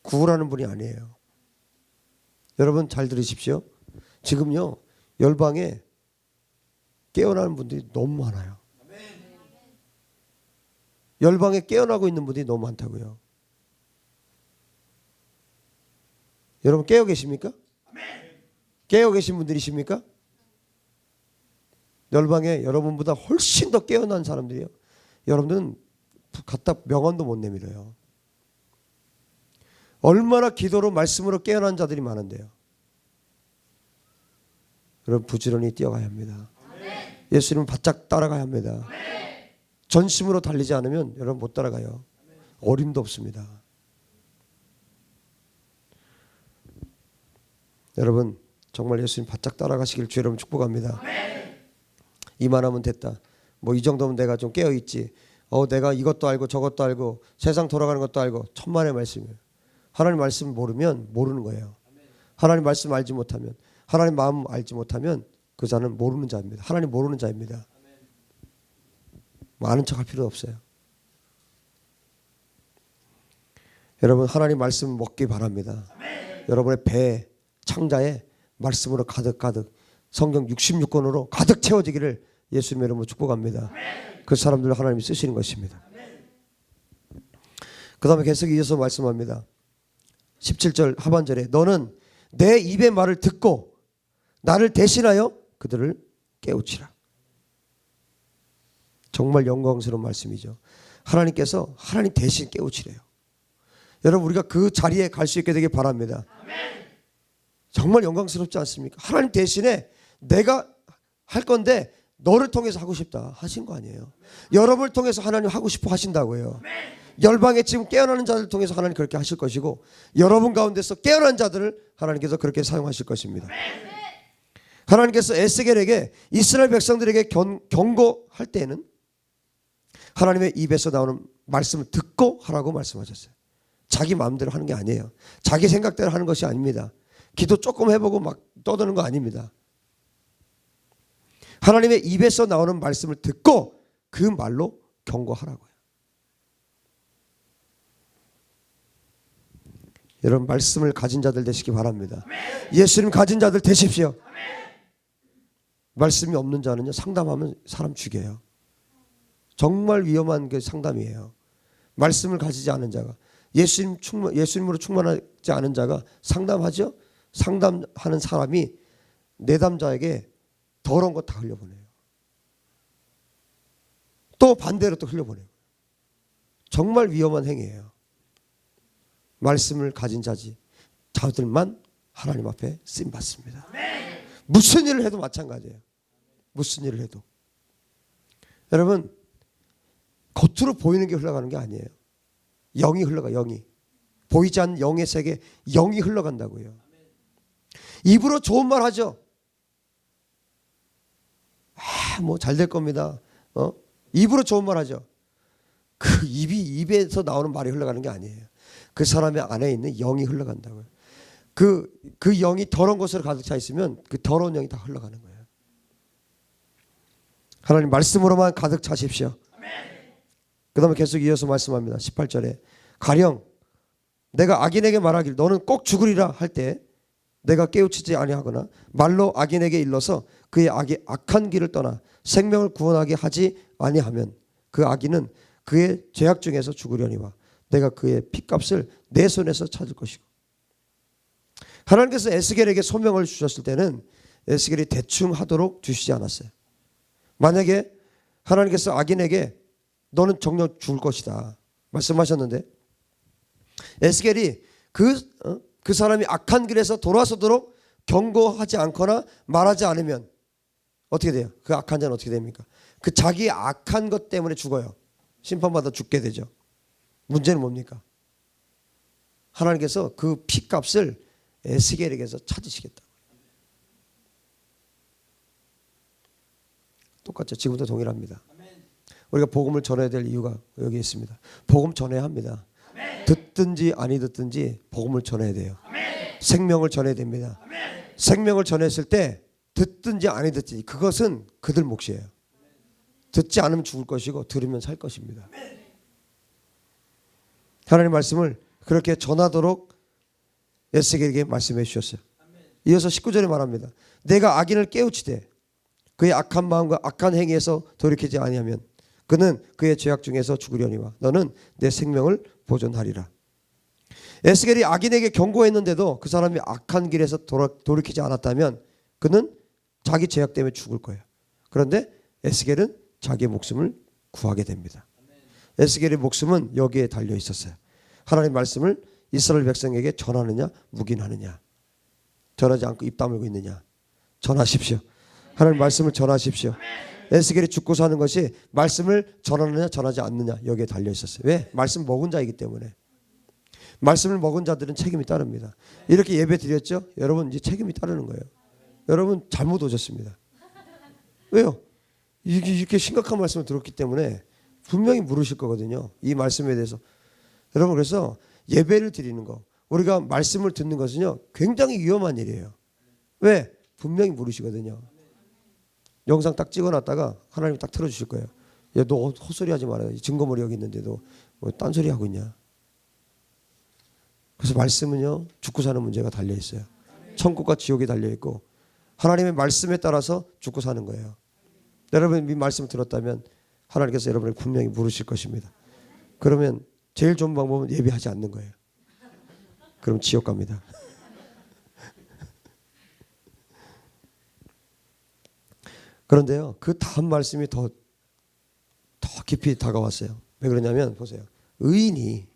A: 구우라는 분이 아니에요. 여러분 잘 들으십시오. 지금요 열방에 깨어나는 분들이 너무 많아요. 열방에 깨어나고 있는 분들이 너무 많다고요. 여러분 깨어 계십니까? 깨어 계신 분들이십니까? 열방에 여러분보다 훨씬 더 깨어난 사람들이요. 여러분들은 갖다 명언도 못 내밀어요. 얼마나 기도로 말씀으로 깨어난 자들이 많은데요. 여러분 부지런히 뛰어가야 합니다. 예수님은 바짝 따라가야 합니다. 전심으로 달리지 않으면 여러분 못 따라가요. 어림도 없습니다. 여러분 정말 예수님 바짝 따라가시길 주 여러분 축복합니다. 이만하면 됐다. 뭐 이 정도면 내가 좀 깨어있지. 내가 이것도 알고 저것도 알고 세상 돌아가는 것도 알고 천만의 말씀이에요. 하나님 말씀 모르면 모르는 거예요. 하나님 말씀 알지 못하면 하나님 마음 알지 못하면 그 자는 모르는 자입니다. 하나님 모르는 자입니다. 뭐 아는 척할 필요 없어요. 여러분 하나님 말씀 먹기 바랍니다. 여러분의 배 창자에 말씀으로 가득 성경 66권으로 가득 채워지기를 예수님 이름으로 축복합니다. 그 사람들을 하나님이 쓰시는 것입니다. 그 다음에 계속 이어서 말씀합니다. 17절 하반절에 너는 내 입의 말을 듣고 나를 대신하여 그들을 깨우치라. 정말 영광스러운 말씀이죠. 하나님께서 하나님 대신 깨우치래요. 여러분 우리가 그 자리에 갈 수 있게 되길 바랍니다. 정말 영광스럽지 않습니까? 하나님 대신에 내가 할 건데 너를 통해서 하고 싶다 하신 거 아니에요. 여러분을 통해서 하나님 하고 싶어 하신다고요. 열방에 지금 깨어나는 자들을 통해서 하나님 그렇게 하실 것이고 여러분 가운데서 깨어난 자들을 하나님께서 그렇게 사용하실 것입니다. 하나님께서 에스겔에게 이스라엘 백성들에게 경고할 때에는 하나님의 입에서 나오는 말씀을 듣고 하라고 말씀하셨어요. 자기 마음대로 하는 게 아니에요. 자기 생각대로 하는 것이 아닙니다. 기도 조금 해보고 막 떠드는 거 아닙니다. 하나님의 입에서 나오는 말씀을 듣고 그 말로 경고하라고요. 여러분 말씀을 가진 자들 되시기 바랍니다. 예수님 가진 자들 되십시오. 말씀이 없는 자는요 상담하면 사람 죽여요. 정말 위험한 그 상담이에요. 말씀을 가지지 않은 자가 예수님으로 충만하지 않은 자가 상담하죠. 상담하는 사람이 내담자에게 더러운 거 다 흘려보내요. 또 반대로 또 흘려보내요. 정말 위험한 행위예요. 말씀을 가진 자들만 하나님 앞에 쓰임받습니다. 무슨 일을 해도 마찬가지예요. 무슨 일을 해도. 여러분 겉으로 보이는 게 흘러가는 게 아니에요. 영이 흘러가. 영이. 보이지 않는 영의 세계 영이 흘러간다고요. 입으로 좋은 말 하죠. 뭐 잘 될 겁니다. 입으로 좋은 말 하죠. 그 입에서 나오는 말이 흘러가는 게 아니에요. 그 사람의 안에 있는 영이 흘러간다고요. 그 영이 더러운 것으로 가득 차 있으면 그 더러운 영이 다 흘러가는 거예요. 하나님 말씀으로만 가득 차십시오. 그 다음에 계속 이어서 말씀합니다. 18절에 가령 내가 악인에게 말하길 너는 꼭 죽으리라 할 때 내가 깨우치지 아니하거나 말로 악인에게 일러서 그의 악한 길을 떠나 생명을 구원하게 하지 아니하면 그 악인은 그의 죄악 중에서 죽으려니와 내가 그의 핏값을 내 손에서 찾을 것이고. 하나님께서 에스겔에게 소명을 주셨을 때는 에스겔이 대충 하도록 주시지 않았어요. 만약에 하나님께서 악인에게 너는 정녕 죽을 것이다 말씀하셨는데 에스겔이 그 사람이 악한 길에서 돌아서도록 경고하지 않거나 말하지 않으면 어떻게 돼요? 그 악한 자는 어떻게 됩니까? 그 자기의 악한 것 때문에 죽어요. 심판받아 죽게 되죠. 문제는 뭡니까? 하나님께서 그 피값을 에스겔에게서 찾으시겠다. 똑같죠. 지금도 동일합니다. 우리가 복음을 전해야 될 이유가 여기 있습니다. 복음 전해야 합니다. 듣든지 아니 듣든지 복음을 전해야 돼요. 생명을 전해야 됩니다. 생명을 전했을 때 듣든지 아니 듣든지 그것은 그들 몫이에요. 듣지 않으면 죽을 것이고 들으면 살 것입니다. 하나님 말씀을 그렇게 전하도록 에스겔에게 말씀해 주셨어요. 이어서 19절에 말합니다. 내가 악인을 깨우치되 그의 악한 마음과 악한 행위에서 돌이키지 아니하면 그는 그의 죄악 중에서 죽으려니와 너는 내 생명을 보존하리라. 에스겔이 악인에게 경고했는데도 그 사람이 악한 길에서 돌이키지 않았다면 그는 자기 죄악 때문에 죽을 거예요. 그런데 에스겔은 자기의 목숨을 구하게 됩니다. 에스겔의 목숨은 여기에 달려 있었어요. 하나님 말씀을 이스라엘 백성에게 전하느냐 묵인하느냐. 전하지 않고 입 다물고 있느냐. 전하십시오. 하나님 말씀을 전하십시오. 에스겔이 죽고 사는 것이 말씀을 전하느냐 전하지 않느냐 여기에 달려 있었어요. 왜? 말씀 먹은 자이기 때문에. 말씀을 먹은 자들은 책임이 따릅니다. 이렇게 예배 드렸죠? 여러분 이제 책임이 따르는 거예요. 여러분 잘못 오셨습니다. 왜요? 이렇게 심각한 말씀을 들었기 때문에 분명히 물으실 거거든요. 이 말씀에 대해서. 여러분 그래서 예배를 드리는 거 우리가 말씀을 듣는 것은요 굉장히 위험한 일이에요. 왜? 분명히 물으시거든요. 영상 딱 찍어놨다가 하나님이 딱 틀어주실 거예요. 야, 너 헛소리 하지 말아요. 증거물이 여기 있는데 너 뭐 딴소리 하고 있냐. 그래서 말씀은요 죽고 사는 문제가 달려있어요. 천국과 지옥이 달려있고 하나님의 말씀에 따라서 죽고 사는 거예요. 여러분 이 말씀을 들었다면 하나님께서 여러분을 분명히 물으실 것입니다. 그러면 제일 좋은 방법은 예배하지 않는 거예요. 그럼 지옥 갑니다. 그런데요 그 다음 말씀이 더 깊이 다가왔어요. 왜 그러냐면 보세요. 의인이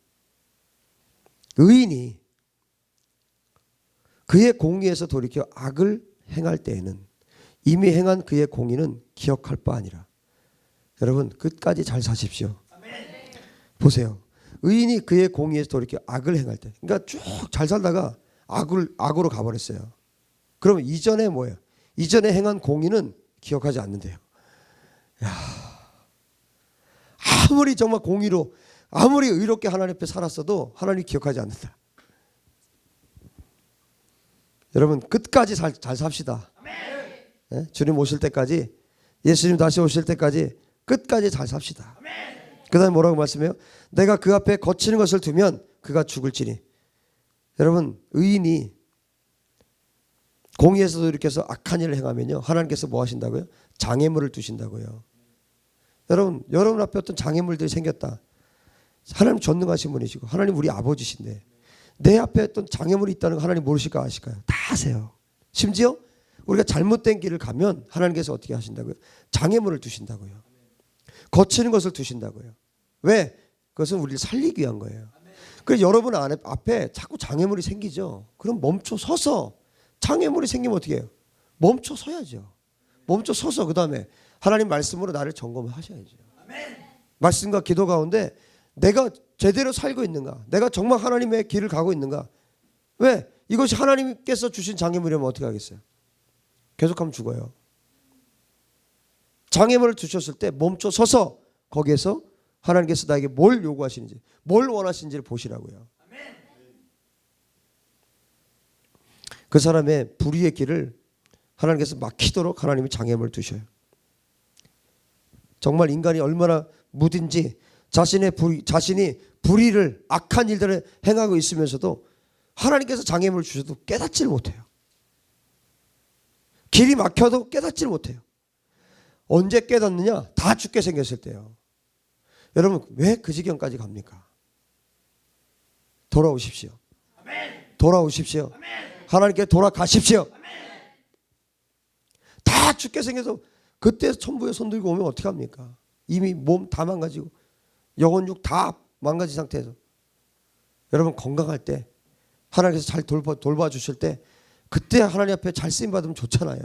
A: 그의 공의에서 돌이켜 악을 행할 때에는 이미 행한 그의 공의는 기억할 바 아니라. 여러분 끝까지 잘 사십시오. 보세요. 의인이 그의 공의에서 돌이켜 악을 행할 때 그러니까 쭉 잘 살다가 악으로 가버렸어요. 그러면 이전에 뭐예요? 이전에 행한 공의는 기억하지 않는데요. 야, 아무리 정말 공의로 아무리 의롭게 하나님 앞에 살았어도 하나님이 기억하지 않는다. 여러분 끝까지 잘 삽시다. 네? 주님 오실 때까지 예수님 다시 오실 때까지 끝까지 잘 삽시다. 그 다음에 뭐라고 말씀해요? 내가 그 앞에 거치는 것을 두면 그가 죽을지니. 여러분 의인이 공의에서도 이렇게 해서 악한 일을 행하면요 하나님께서 뭐 하신다고요? 장애물을 두신다고요. 여러분 앞에 어떤 장애물들이 생겼다. 하나님 전능하신 분이시고 하나님 우리 아버지신데 내 앞에 어떤 장애물이 있다는 거 하나님 모르실까 아실까요? 다 아세요. 심지어 우리가 잘못된 길을 가면 하나님께서 어떻게 하신다고요? 장애물을 두신다고요. 거치는 것을 두신다고요. 왜? 그것은 우리를 살리기 위한 거예요. 그래서 여러분 앞에 자꾸 장애물이 생기죠. 그럼 멈춰 서서 장애물이 생기면 어떻게 해요? 멈춰 서야죠. 멈춰 서서 그 다음에 하나님 말씀으로 나를 점검하셔야죠. 말씀과 기도 가운데 내가 제대로 살고 있는가? 내가 정말 하나님의 길을 가고 있는가? 왜? 이것이 하나님께서 주신 장애물이면 어떻게 하겠어요? 계속하면 죽어요. 장애물을 주셨을 때 멈춰 서서 거기에서 하나님께서 나에게 뭘 요구하시는지, 뭘 원하시는지를 보시라고요. 그 사람의 불의의 길을 하나님께서 막히도록 하나님이 장애물을 두셔요. 정말 인간이 얼마나 무딘지 자신이 불의를, 악한 일들을 행하고 있으면서도 하나님께서 장애물을 주셔도 깨닫지를 못해요. 길이 막혀도 깨닫지를 못해요. 언제 깨닫느냐? 다 죽게 생겼을 때요. 여러분, 왜 그 지경까지 갑니까? 돌아오십시오. 돌아오십시오. 하나님께 돌아가십시오. 다 죽게 생겨서 그때 천부에 손 들고 오면 어떻게 합니까? 이미 몸 다 망가지고 영혼육 다 망가진 상태에서 여러분 건강할 때 하나님께서 잘 돌봐주실 때 그때 하나님 앞에 잘 쓰임받으면 좋잖아요.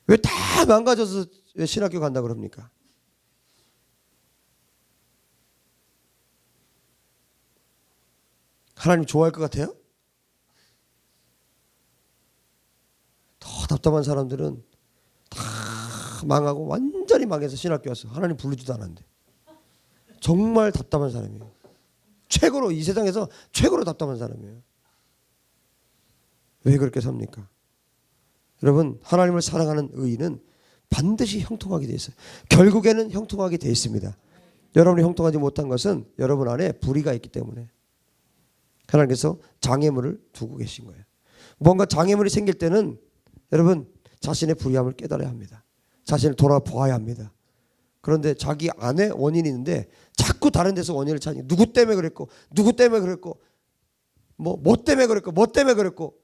A: 왜 다 망가져서 왜 신학교 간다 그럽니까? 하나님 좋아할 것 같아요? 더 답답한 사람들은 다 망하고 완전히 망해서 신학교 와서 하나님 부르지도 않았는데 정말 답답한 사람이에요. 최고로 이 세상에서 최고로 답답한 사람이에요. 왜 그렇게 삽니까? 여러분, 하나님을 사랑하는 의인은 반드시 형통하게 돼 있어요. 결국에는 형통하게 돼 있습니다. 여러분이 형통하지 못한 것은 여러분 안에 불의가 있기 때문에 하나님께서 장애물을 두고 계신 거예요. 뭔가 장애물이 생길 때는 여러분 자신의 불의함을 깨달아야 합니다. 자신을 돌아보아야 합니다. 그런데 자기 안에 원인이 있는데 자꾸 다른 데서 원인을 찾는, 누구 때문에 그랬고 누구 때문에 그랬고 뭐 때문에 그랬고 뭐 때문에 그랬고,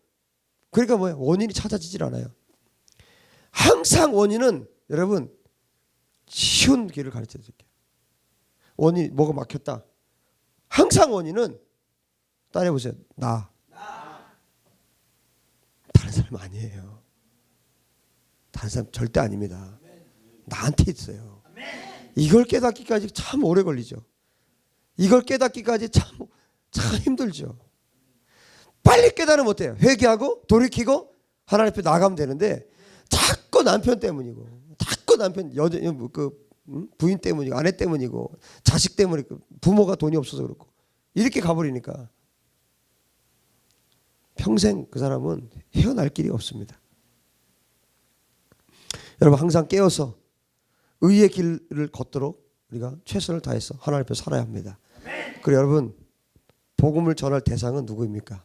A: 그러니까 뭐예요? 원인이 찾아지질 않아요. 항상 원인은 여러분 쉬운 길을 가르쳐 드릴게요. 원인 뭐가 막혔다. 항상 원인은 따라해보세요. 나. 다른 사람 아니에요. 다른 사람 절대 아닙니다. 나한테 있어요. 이걸 깨닫기까지 참 오래 걸리죠. 이걸 깨닫기까지 참 힘들죠. 빨리 깨달으면 어때요? 회개하고 돌이키고 하나님 앞에 나가면 되는데 자꾸 남편 때문이고 자꾸 남편 부인 때문이고 아내 때문이고 자식 때문이고 부모가 돈이 없어서 그렇고 이렇게 가버리니까 평생 그 사람은 헤어날 길이 없습니다. 여러분 항상 깨어서 의의 길을 걷도록 우리가 최선을 다해서 하나님 앞에 살아야 합니다. 그리고 여러분 복음을 전할 대상은 누구입니까?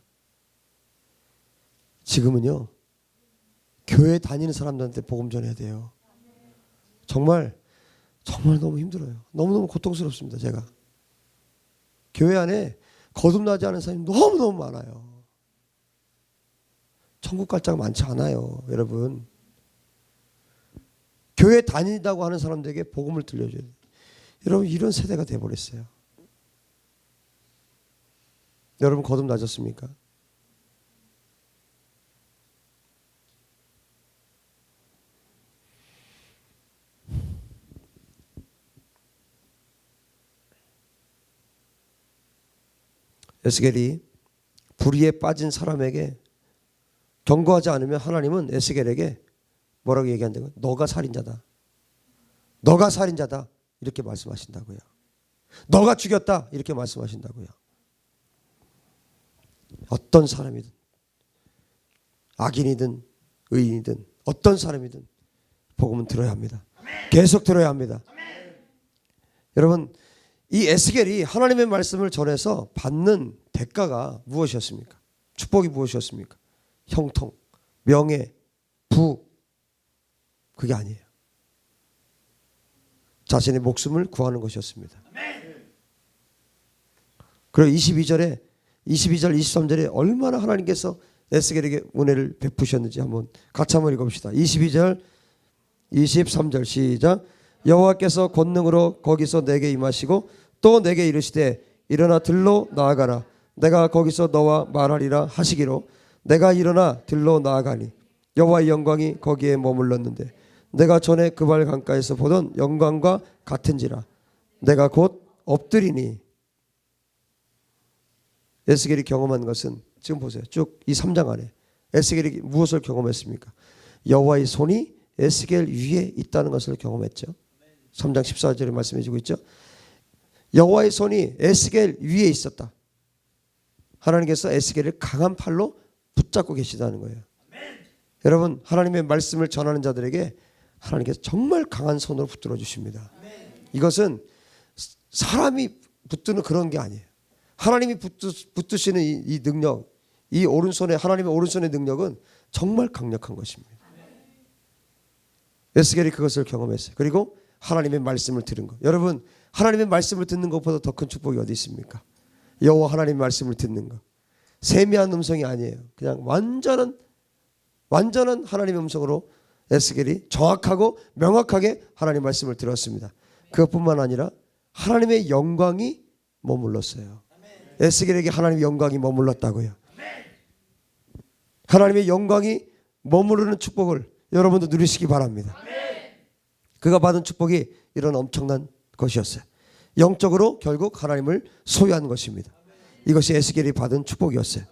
A: 지금은요 교회 다니는 사람들한테 복음 전해야 돼요. 정말 너무 힘들어요. 너무너무 고통스럽습니다. 제가 교회 안에 거듭나지 않은 사람이 너무너무 많아요. 천국 갈 자가 많지 않아요. 여러분 교회 다닌다고 하는 사람들에게 복음을 들려줘야 돼요. 여러분 이런 세대가 돼버렸어요. 여러분 거듭나셨습니까? 에스겔이 불의에 빠진 사람에게 경고하지 않으면 하나님은 에스겔에게 뭐라고 얘기한다고요? 너가 살인자다. 너가 살인자다. 이렇게 말씀하신다고요. 너가 죽였다. 이렇게 말씀하신다고요. 어떤 사람이든 악인이든 의인이든 어떤 사람이든 복음은 들어야 합니다. 계속 들어야 합니다. 여러분 이 에스겔이 하나님의 말씀을 전해서 받는 대가가 무엇이었습니까? 축복이 무엇이었습니까? 형통, 명예, 부, 그게 아니에요. 자신의 목숨을 구하는 것이었습니다. 그리고 22절, 23절에 얼마나 하나님께서 에스겔에게 은혜를 베푸셨는지 같이 한번 읽어봅시다. 22절, 23절 시작. 여호와께서 권능으로 거기서 내게 임하시고 또 내게 이르시되 일어나 들로 나아가라. 내가 거기서 너와 말하리라 하시기로 내가 일어나 들로 나아가니 여호와의 영광이 거기에 머물렀는데 내가 전에 그발 강가에서 보던 영광과 같은지라. 내가 곧 엎드리니. 에스겔이 경험한 것은 지금 보세요. 쭉 이 3장 안에 에스겔이 무엇을 경험했습니까? 여호와의 손이 에스겔 위에 있다는 것을 경험했죠. 3장 14절에 말씀해 주고 있죠. 여호와의 손이 에스겔 위에 있었다. 하나님께서 에스겔을 강한 팔로 붙잡고 계시다는 거예요. 여러분, 하나님의 말씀을 전하는 자들에게 하나님께서 정말 강한 손으로 붙들어 주십니다. 이것은 사람이 붙드는 그런 게 아니에요. 하나님이 붙드시는 이 능력, 이 오른손에, 하나님의 오른손의 능력은 정말 강력한 것입니다. 에스겔이 그것을 경험했어요. 그리고 하나님의 말씀을 들은 것. 여러분, 하나님의 말씀을 듣는 것보다 더 큰 축복이 어디 있습니까? 여호와 하나님의 말씀을 듣는 것. 세미한 음성이 아니에요. 그냥 완전한 하나님의 음성으로 에스겔이 정확하고 명확하게 하나님의 말씀을 들었습니다. 그것뿐만 아니라 하나님의 영광이 머물렀어요. 에스겔에게 하나님의 영광이 머물렀다고요. 하나님의 영광이 머무르는 축복을 여러분도 누리시기 바랍니다. 그가 받은 축복이 이런 엄청난 것이었어요. 영적으로 결국 하나님을 소유한 것입니다. 이것이 에스겔이 받은 축복이었어요.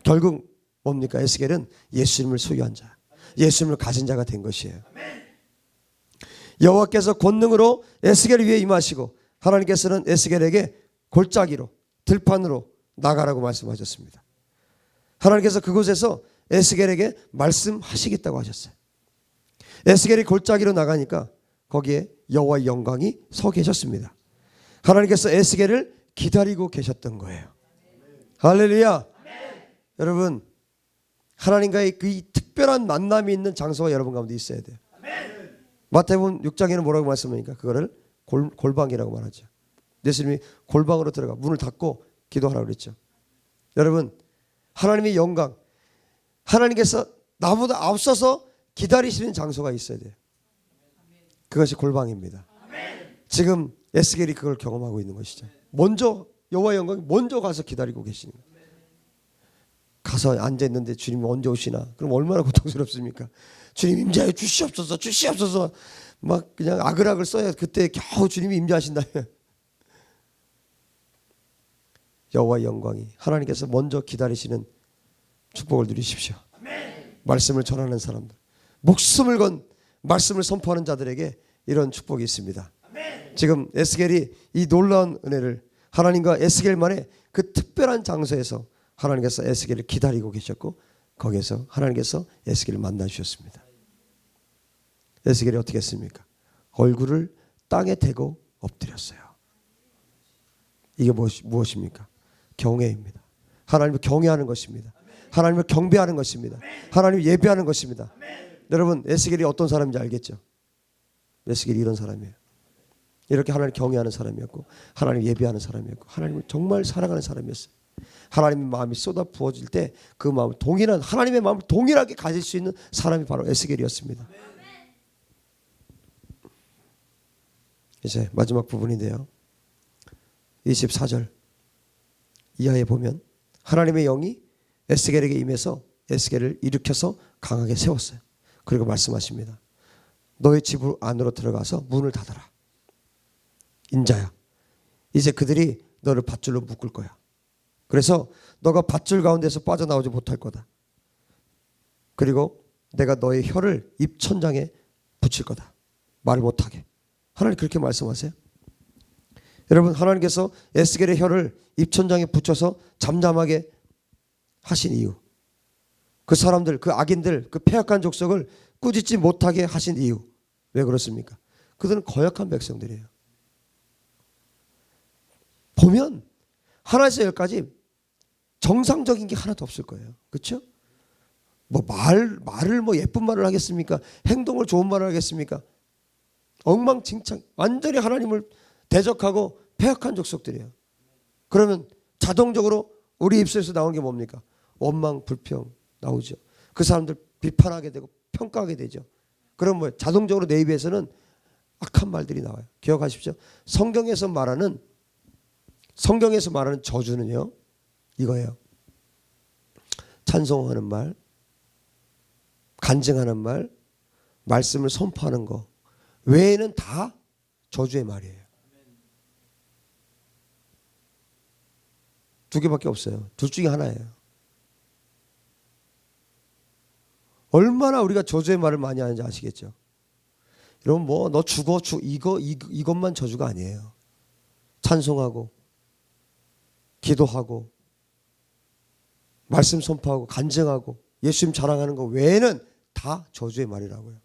A: 결국 뭡니까? 에스겔은 예수님을 소유한 자, 예수님을 가진 자가 된 것이에요. 여호와께서 권능으로 에스겔 위에 임하시고 하나님께서는 에스겔에게 골짜기로 들판으로 나가라고 말씀하셨습니다. 하나님께서 그곳에서 에스겔에게 말씀하시겠다고 하셨어요. 에스겔이 골짜기로 나가니까 거기에 여호와의 영광이 서 계셨습니다. 하나님께서 에스겔을 기다리고 계셨던 거예요. 할렐루야. 여러분, 하나님과의 그 특별한 만남이 있는 장소가 여러분 가운데 있어야 돼요. 마태복음 6장에는 뭐라고 말씀하니까 그거를 골방이라고 말하죠. 예수님이 골방으로 들어가 문을 닫고 기도하라고 그랬죠. 여러분, 하나님의 영광, 하나님께서 나보다 앞서서 기다리시는 장소가 있어야 돼요. 그것이 골방입니다. 지금 에스겔이 그걸 경험하고 있는 것이죠. 먼저 여호와의 영광이 먼저 가서 기다리고 계시는 거예요. 가서 앉아 있는데 주님이 언제 오시나? 그럼 얼마나 고통스럽습니까? 주님 임재하여 주시옵소서, 주시옵소서. 막 그냥 아글아글 써야 그때 겨우 주님이 임재하신다. 여호와의 영광이 하나님께서 먼저 기다리시는 축복을 누리십시오. 말씀을 전하는 사람들, 목숨을 건 말씀을 선포하는 자들에게 이런 축복이 있습니다. 지금 에스겔이 이 놀라운 은혜를 하나님과 에스겔만의 그 특별한 장소에서 하나님께서 에스겔을 기다리고 계셨고 거기에서 하나님께서 에스겔을 만나 주셨습니다. 에스겔이 어떻게 했습니까? 얼굴을 땅에 대고 엎드렸어요. 이게 무엇입니까? 경외입니다. 하나님을 경외하는 것입니다. 하나님을 경배하는 것입니다. 하나님을 예배하는 것입니다. 여러분, 에스겔이 어떤 사람인지 알겠죠? 에스겔이 이런 사람이에요. 이렇게 하나님을 경외하는 사람이었고 하나님을 예배하는 사람이었고 하나님을 정말 사랑하는 사람이었어요. 하나님의 마음이 쏟아 부어질 때 그 마음을 동일한 하나님의 마음을 동일하게 가질 수 있는 사람이 바로 에스겔이었습니다. 이제 마지막 부분인데요. 24절 이하에 보면 하나님의 영이 에스겔에게 임해서 에스겔을 일으켜서 강하게 세웠어요. 그리고 말씀하십니다. 너의 집 안으로 들어가서 문을 닫아라. 인자야, 이제 그들이 너를 밧줄로 묶을 거야. 그래서 너가 밧줄 가운데서 빠져나오지 못할 거다. 그리고 내가 너의 혀를 입천장에 붙일 거다. 말을 못하게. 하나님 그렇게 말씀하세요. 여러분, 하나님께서 에스겔의 혀를 입천장에 붙여서 잠잠하게 하신 이유, 그 사람들, 그 악인들, 그 패악한 족속을 꾸짖지 못하게 하신 이유, 왜 그렇습니까? 그들은 거역한 백성들이에요. 보면 하나에서 열까지 정상적인 게 하나도 없을 거예요. 그렇죠? 뭐 말을 뭐 예쁜 말을 하겠습니까? 행동을 좋은 말을 하겠습니까? 엉망진창, 완전히 하나님을 대적하고 패악한 족속들이에요. 그러면 자동적으로 우리 입술에서 나오는 게 뭡니까? 원망, 불평 나오죠. 그 사람들 비판하게 되고 평가하게 되죠. 그럼 뭐 자동적으로 내 입에서는 악한 말들이 나와요. 기억하십시오. 성경에서 말하는 저주는요, 이거예요. 찬송하는 말, 간증하는 말, 말씀을 선포하는 거 외에는 다 저주의 말이에요. 두 개밖에 없어요. 둘 중에 하나예요. 얼마나 우리가 저주의 말을 많이 하는지 아시겠죠? 여러분 뭐 너 죽어 이것만 저주가 아니에요. 찬송하고 기도하고 말씀 선포하고 간증하고 예수님 자랑하는 거 외에는 다 저주의 말이라고요.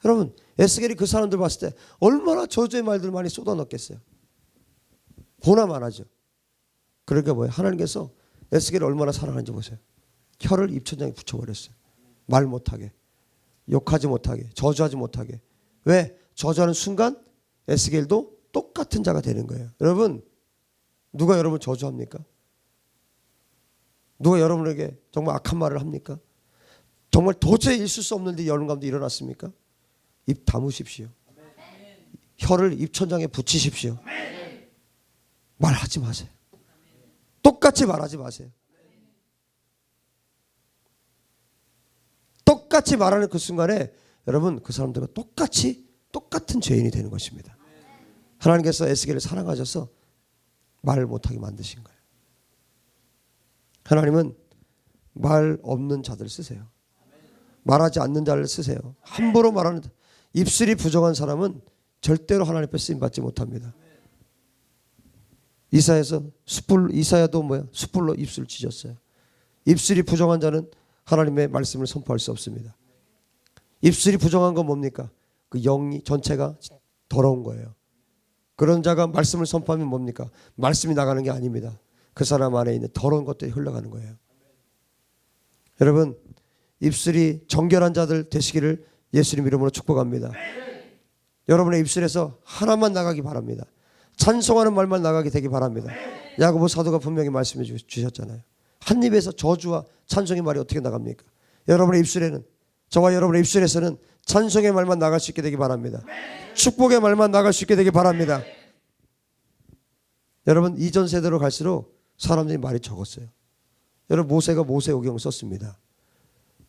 A: 여러분 에스겔이 그 사람들 봤을 때 얼마나 저주의 말들 많이 쏟아넣겠어요. 고나만 하죠. 그러니까 뭐예요? 하나님께서 에스겔을 얼마나 사랑하는지 보세요. 혀를 입천장에 붙여버렸어요. 말 못하게, 욕하지 못하게, 저주하지 못하게. 왜? 저주하는 순간 에스겔도 똑같은 자가 되는 거예요. 여러분 누가 여러분 저주합니까? 누가 여러분에게 정말 악한 말을 합니까? 정말 도저히 있을 수 없는 일이 여러분 가운데 일어났습니까? 입 다무십시오. 혀를 입천장에 붙이십시오. 말하지 마세요. 똑같이 말하지 마세요. 똑같이 말하는 그 순간에 여러분 그 사람들과 똑같은 죄인이 되는 것입니다. 하나님께서 에스겔을 사랑하셔서 말 못하게 만드신 거예요. 하나님은 말 없는 자들 쓰세요. 말하지 않는 자를 쓰세요. 함부로 말하는 입술이 부정한 사람은 절대로 하나님 앞에 쓰임 받지 못합니다. 이사야도 숯불로 입술을 찢었어요. 입술이 부정한 자는 하나님의 말씀을 선포할 수 없습니다. 입술이 부정한 건 뭡니까? 그 영이 전체가 더러운 거예요. 그런 자가 말씀을 선포하면 뭡니까? 말씀이 나가는 게 아닙니다. 그 사람 안에 있는 더러운 것들이 흘러가는 거예요. 여러분 입술이 정결한 자들 되시기를 예수님 이름으로 축복합니다. 여러분의 입술에서 하나만 나가기 바랍니다. 찬송하는 말만 나가게 되기 바랍니다. 야고보 사도가 분명히 말씀해 주셨잖아요. 한 입에서 저주와 찬송의 말이 어떻게 나갑니까? 여러분의 입술에는 저와 여러분의 입술에서는 찬송의 말만 나갈 수 있게 되기 바랍니다. 축복의 말만 나갈 수 있게 되기 바랍니다. 여러분 이전 세대로 갈수록 사람들이 말이 적었어요. 여러분 모세가 모세오경을 썼습니다.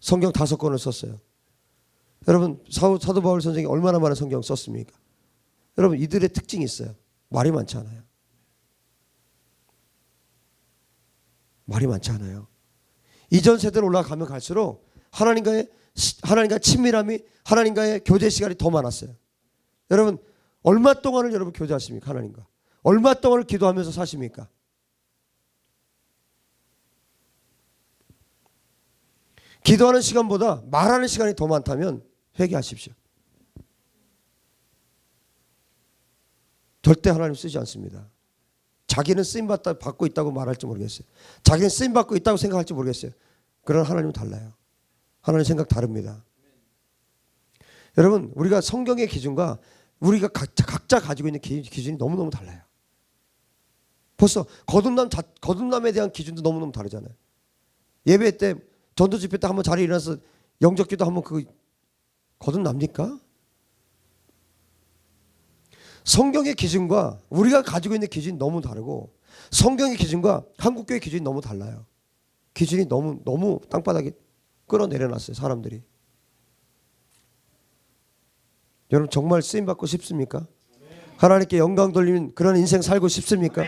A: 성경 5권을 썼어요. 여러분 사도 바울 선생이 얼마나 많은 성경 썼습니까? 여러분 이들의 특징이 있어요. 말이 많지 않아요. 말이 많지 않아요. 이전 세대로 올라가면 갈수록 하나님과의 친밀함이 하나님과의 교제 시간이 더 많았어요. 여러분 얼마 동안을 여러분 교제하십니까? 하나님과 얼마 동안을 기도하면서 사십니까? 기도하는 시간보다 말하는 시간이 더 많다면 회개하십시오. 절대 하나님 쓰지 않습니다. 자기는 쓰임받고 있다고 말할지 모르겠어요. 자기는 쓰임받고 있다고 생각할지 모르겠어요. 그러나 하나님은 달라요. 하나님 생각 다릅니다. 여러분 우리가 성경의 기준과 우리가 각자 가지고 있는 기준이 너무너무 달라요. 벌써 거듭남에 대한 기준도 너무너무 다르잖아요. 예배 때 전도 집회 때 한번 자리에 일어나서 영접기도 한번 거듭납니까? 성경의 기준과 우리가 가지고 있는 기준이 너무 다르고 성경의 기준과 한국교회 기준이 너무 달라요. 기준이 너무 땅바닥에 끌어내려놨어요. 사람들이. 여러분 정말 쓰임받고 싶습니까? 하나님께 영광 돌리는 그런 인생 살고 싶습니까?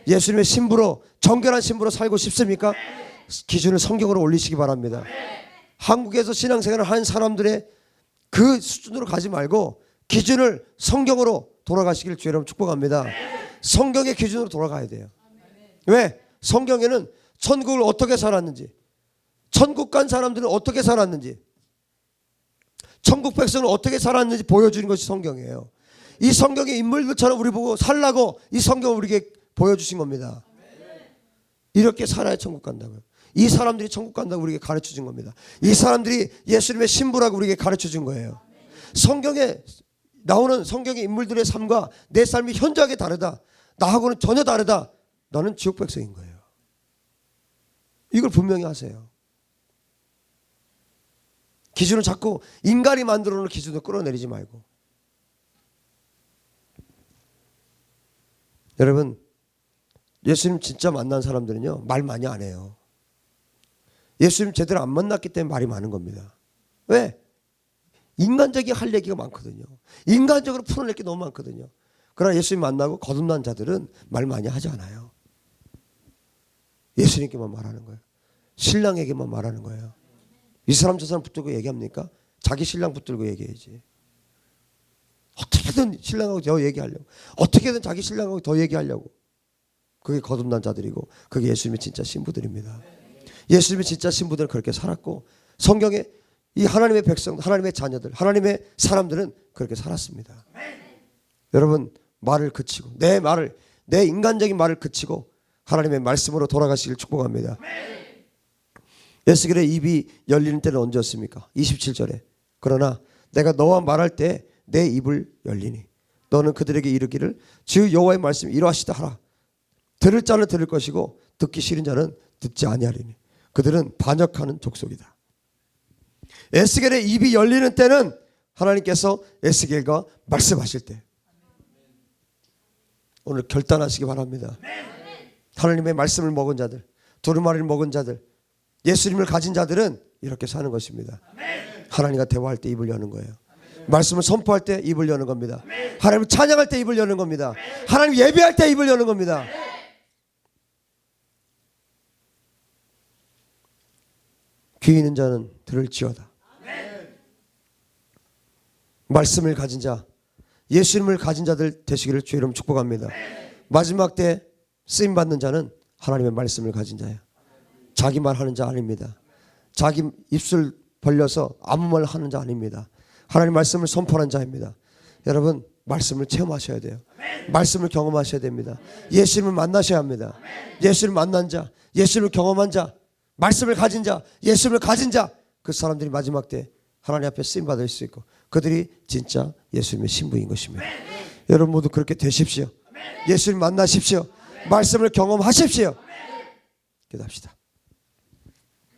A: 예수님의 신부로 정결한 신부로 살고 싶습니까? 기준을 성경으로 올리시기 바랍니다. 한국에서 신앙생활을 한 사람들의 그 수준으로 가지 말고 기준을 성경으로 돌아가시길 주의 이름으로 축복합니다. 성경의 기준으로 돌아가야 돼요. 왜? 성경에는 천국을 어떻게 살았는지, 천국 간 사람들은 어떻게 살았는지, 천국 백성은 어떻게 살았는지 보여주는 것이 성경이에요. 이 성경의 인물들처럼 우리 보고 살라고 이 성경을 우리에게 보여주신 겁니다. 이렇게 살아야 천국 간다고요. 이 사람들이 천국 간다고 우리에게 가르쳐 준 겁니다. 이 사람들이 예수님의 신부라고 우리에게 가르쳐 준 거예요. 성경에 나오는 성경의 인물들의 삶과 내 삶이 현저하게 다르다. 나하고는 전혀 다르다. 나는 지옥 백성인 거예요. 이걸 분명히 하세요. 기준을 자꾸 인간이 만들어 놓은 기준을 끌어내리지 말고. 여러분 예수님 진짜 만난 사람들은요 말 많이 안 해요. 예수님 제대로 안 만났기 때문에 말이 많은 겁니다. 왜? 인간적인 할 얘기가 많거든요. 인간적으로 풀어낼 게 너무 많거든요. 그러나 예수님 만나고 거듭난 자들은 말 많이 하지 않아요. 예수님께만 말하는 거예요. 신랑에게만 말하는 거예요. 이 사람 저 사람 붙들고 얘기합니까? 자기 신랑 붙들고 얘기해야지. 어떻게든 신랑하고 더 얘기하려고, 어떻게든 자기 신랑하고 더 얘기하려고. 그게 거듭난 자들이고, 그게 예수님의 진짜 신부들입니다. 예수님의 진짜 신부들은 그렇게 살았고, 성경에 이 하나님의 백성, 하나님의 자녀들, 하나님의 사람들은 그렇게 살았습니다. 여러분, 말을 그치고, 내 인간적인 말을 그치고 하나님의 말씀으로 돌아가시길 축복합니다. 에스겔의 입이 열리는 때는 언제였습니까? 27절에 그러나 내가 너와 말할 때 내 입을 열리니 너는 그들에게 이르기를 주 여호와의 말씀이 이러하시다 하라. 들을 자는 들을 것이고 듣기 싫은 자는 듣지 아니하리니 그들은 반역하는 족속이다. 에스겔의 입이 열리는 때는 하나님께서 에스겔과 말씀하실 때. 오늘 결단하시기 바랍니다. 하나님의 말씀을 먹은 자들, 두루마리를 먹은 자들, 예수님을 가진 자들은 이렇게 사는 것입니다. 하나님과 대화할 때 입을 여는 거예요. 말씀을 선포할 때 입을 여는 겁니다. 하나님을 찬양할 때 입을 여는 겁니다. 하나님 예배할 때 입을 여는 겁니다. 귀 있는 자는 들을지어다. 말씀을 가진 자, 예수님을 가진 자들 되시기를 주의 이름 축복합니다. 마지막 때 쓰임 받는 자는 하나님의 말씀을 가진 자예요. 자기 말 하는 자 아닙니다. 자기 입술 벌려서 아무 말 하는 자 아닙니다. 하나님 말씀을 선포하는 자입니다. 여러분, 말씀을 체험하셔야 돼요. 말씀을 경험하셔야 됩니다. 예수님을 만나셔야 합니다. 예수님을 만난 자, 예수님을 경험한 자, 말씀을 가진 자, 예수님을 가진 자, 그 사람들이 마지막 때 하나님 앞에 쓰임 받을 수 있고 그들이 진짜 예수님의 신부인 것입니다. 여러분 모두 그렇게 되십시오. 예수님 만나십시오. 말씀을 경험하십시오. 기도합시다.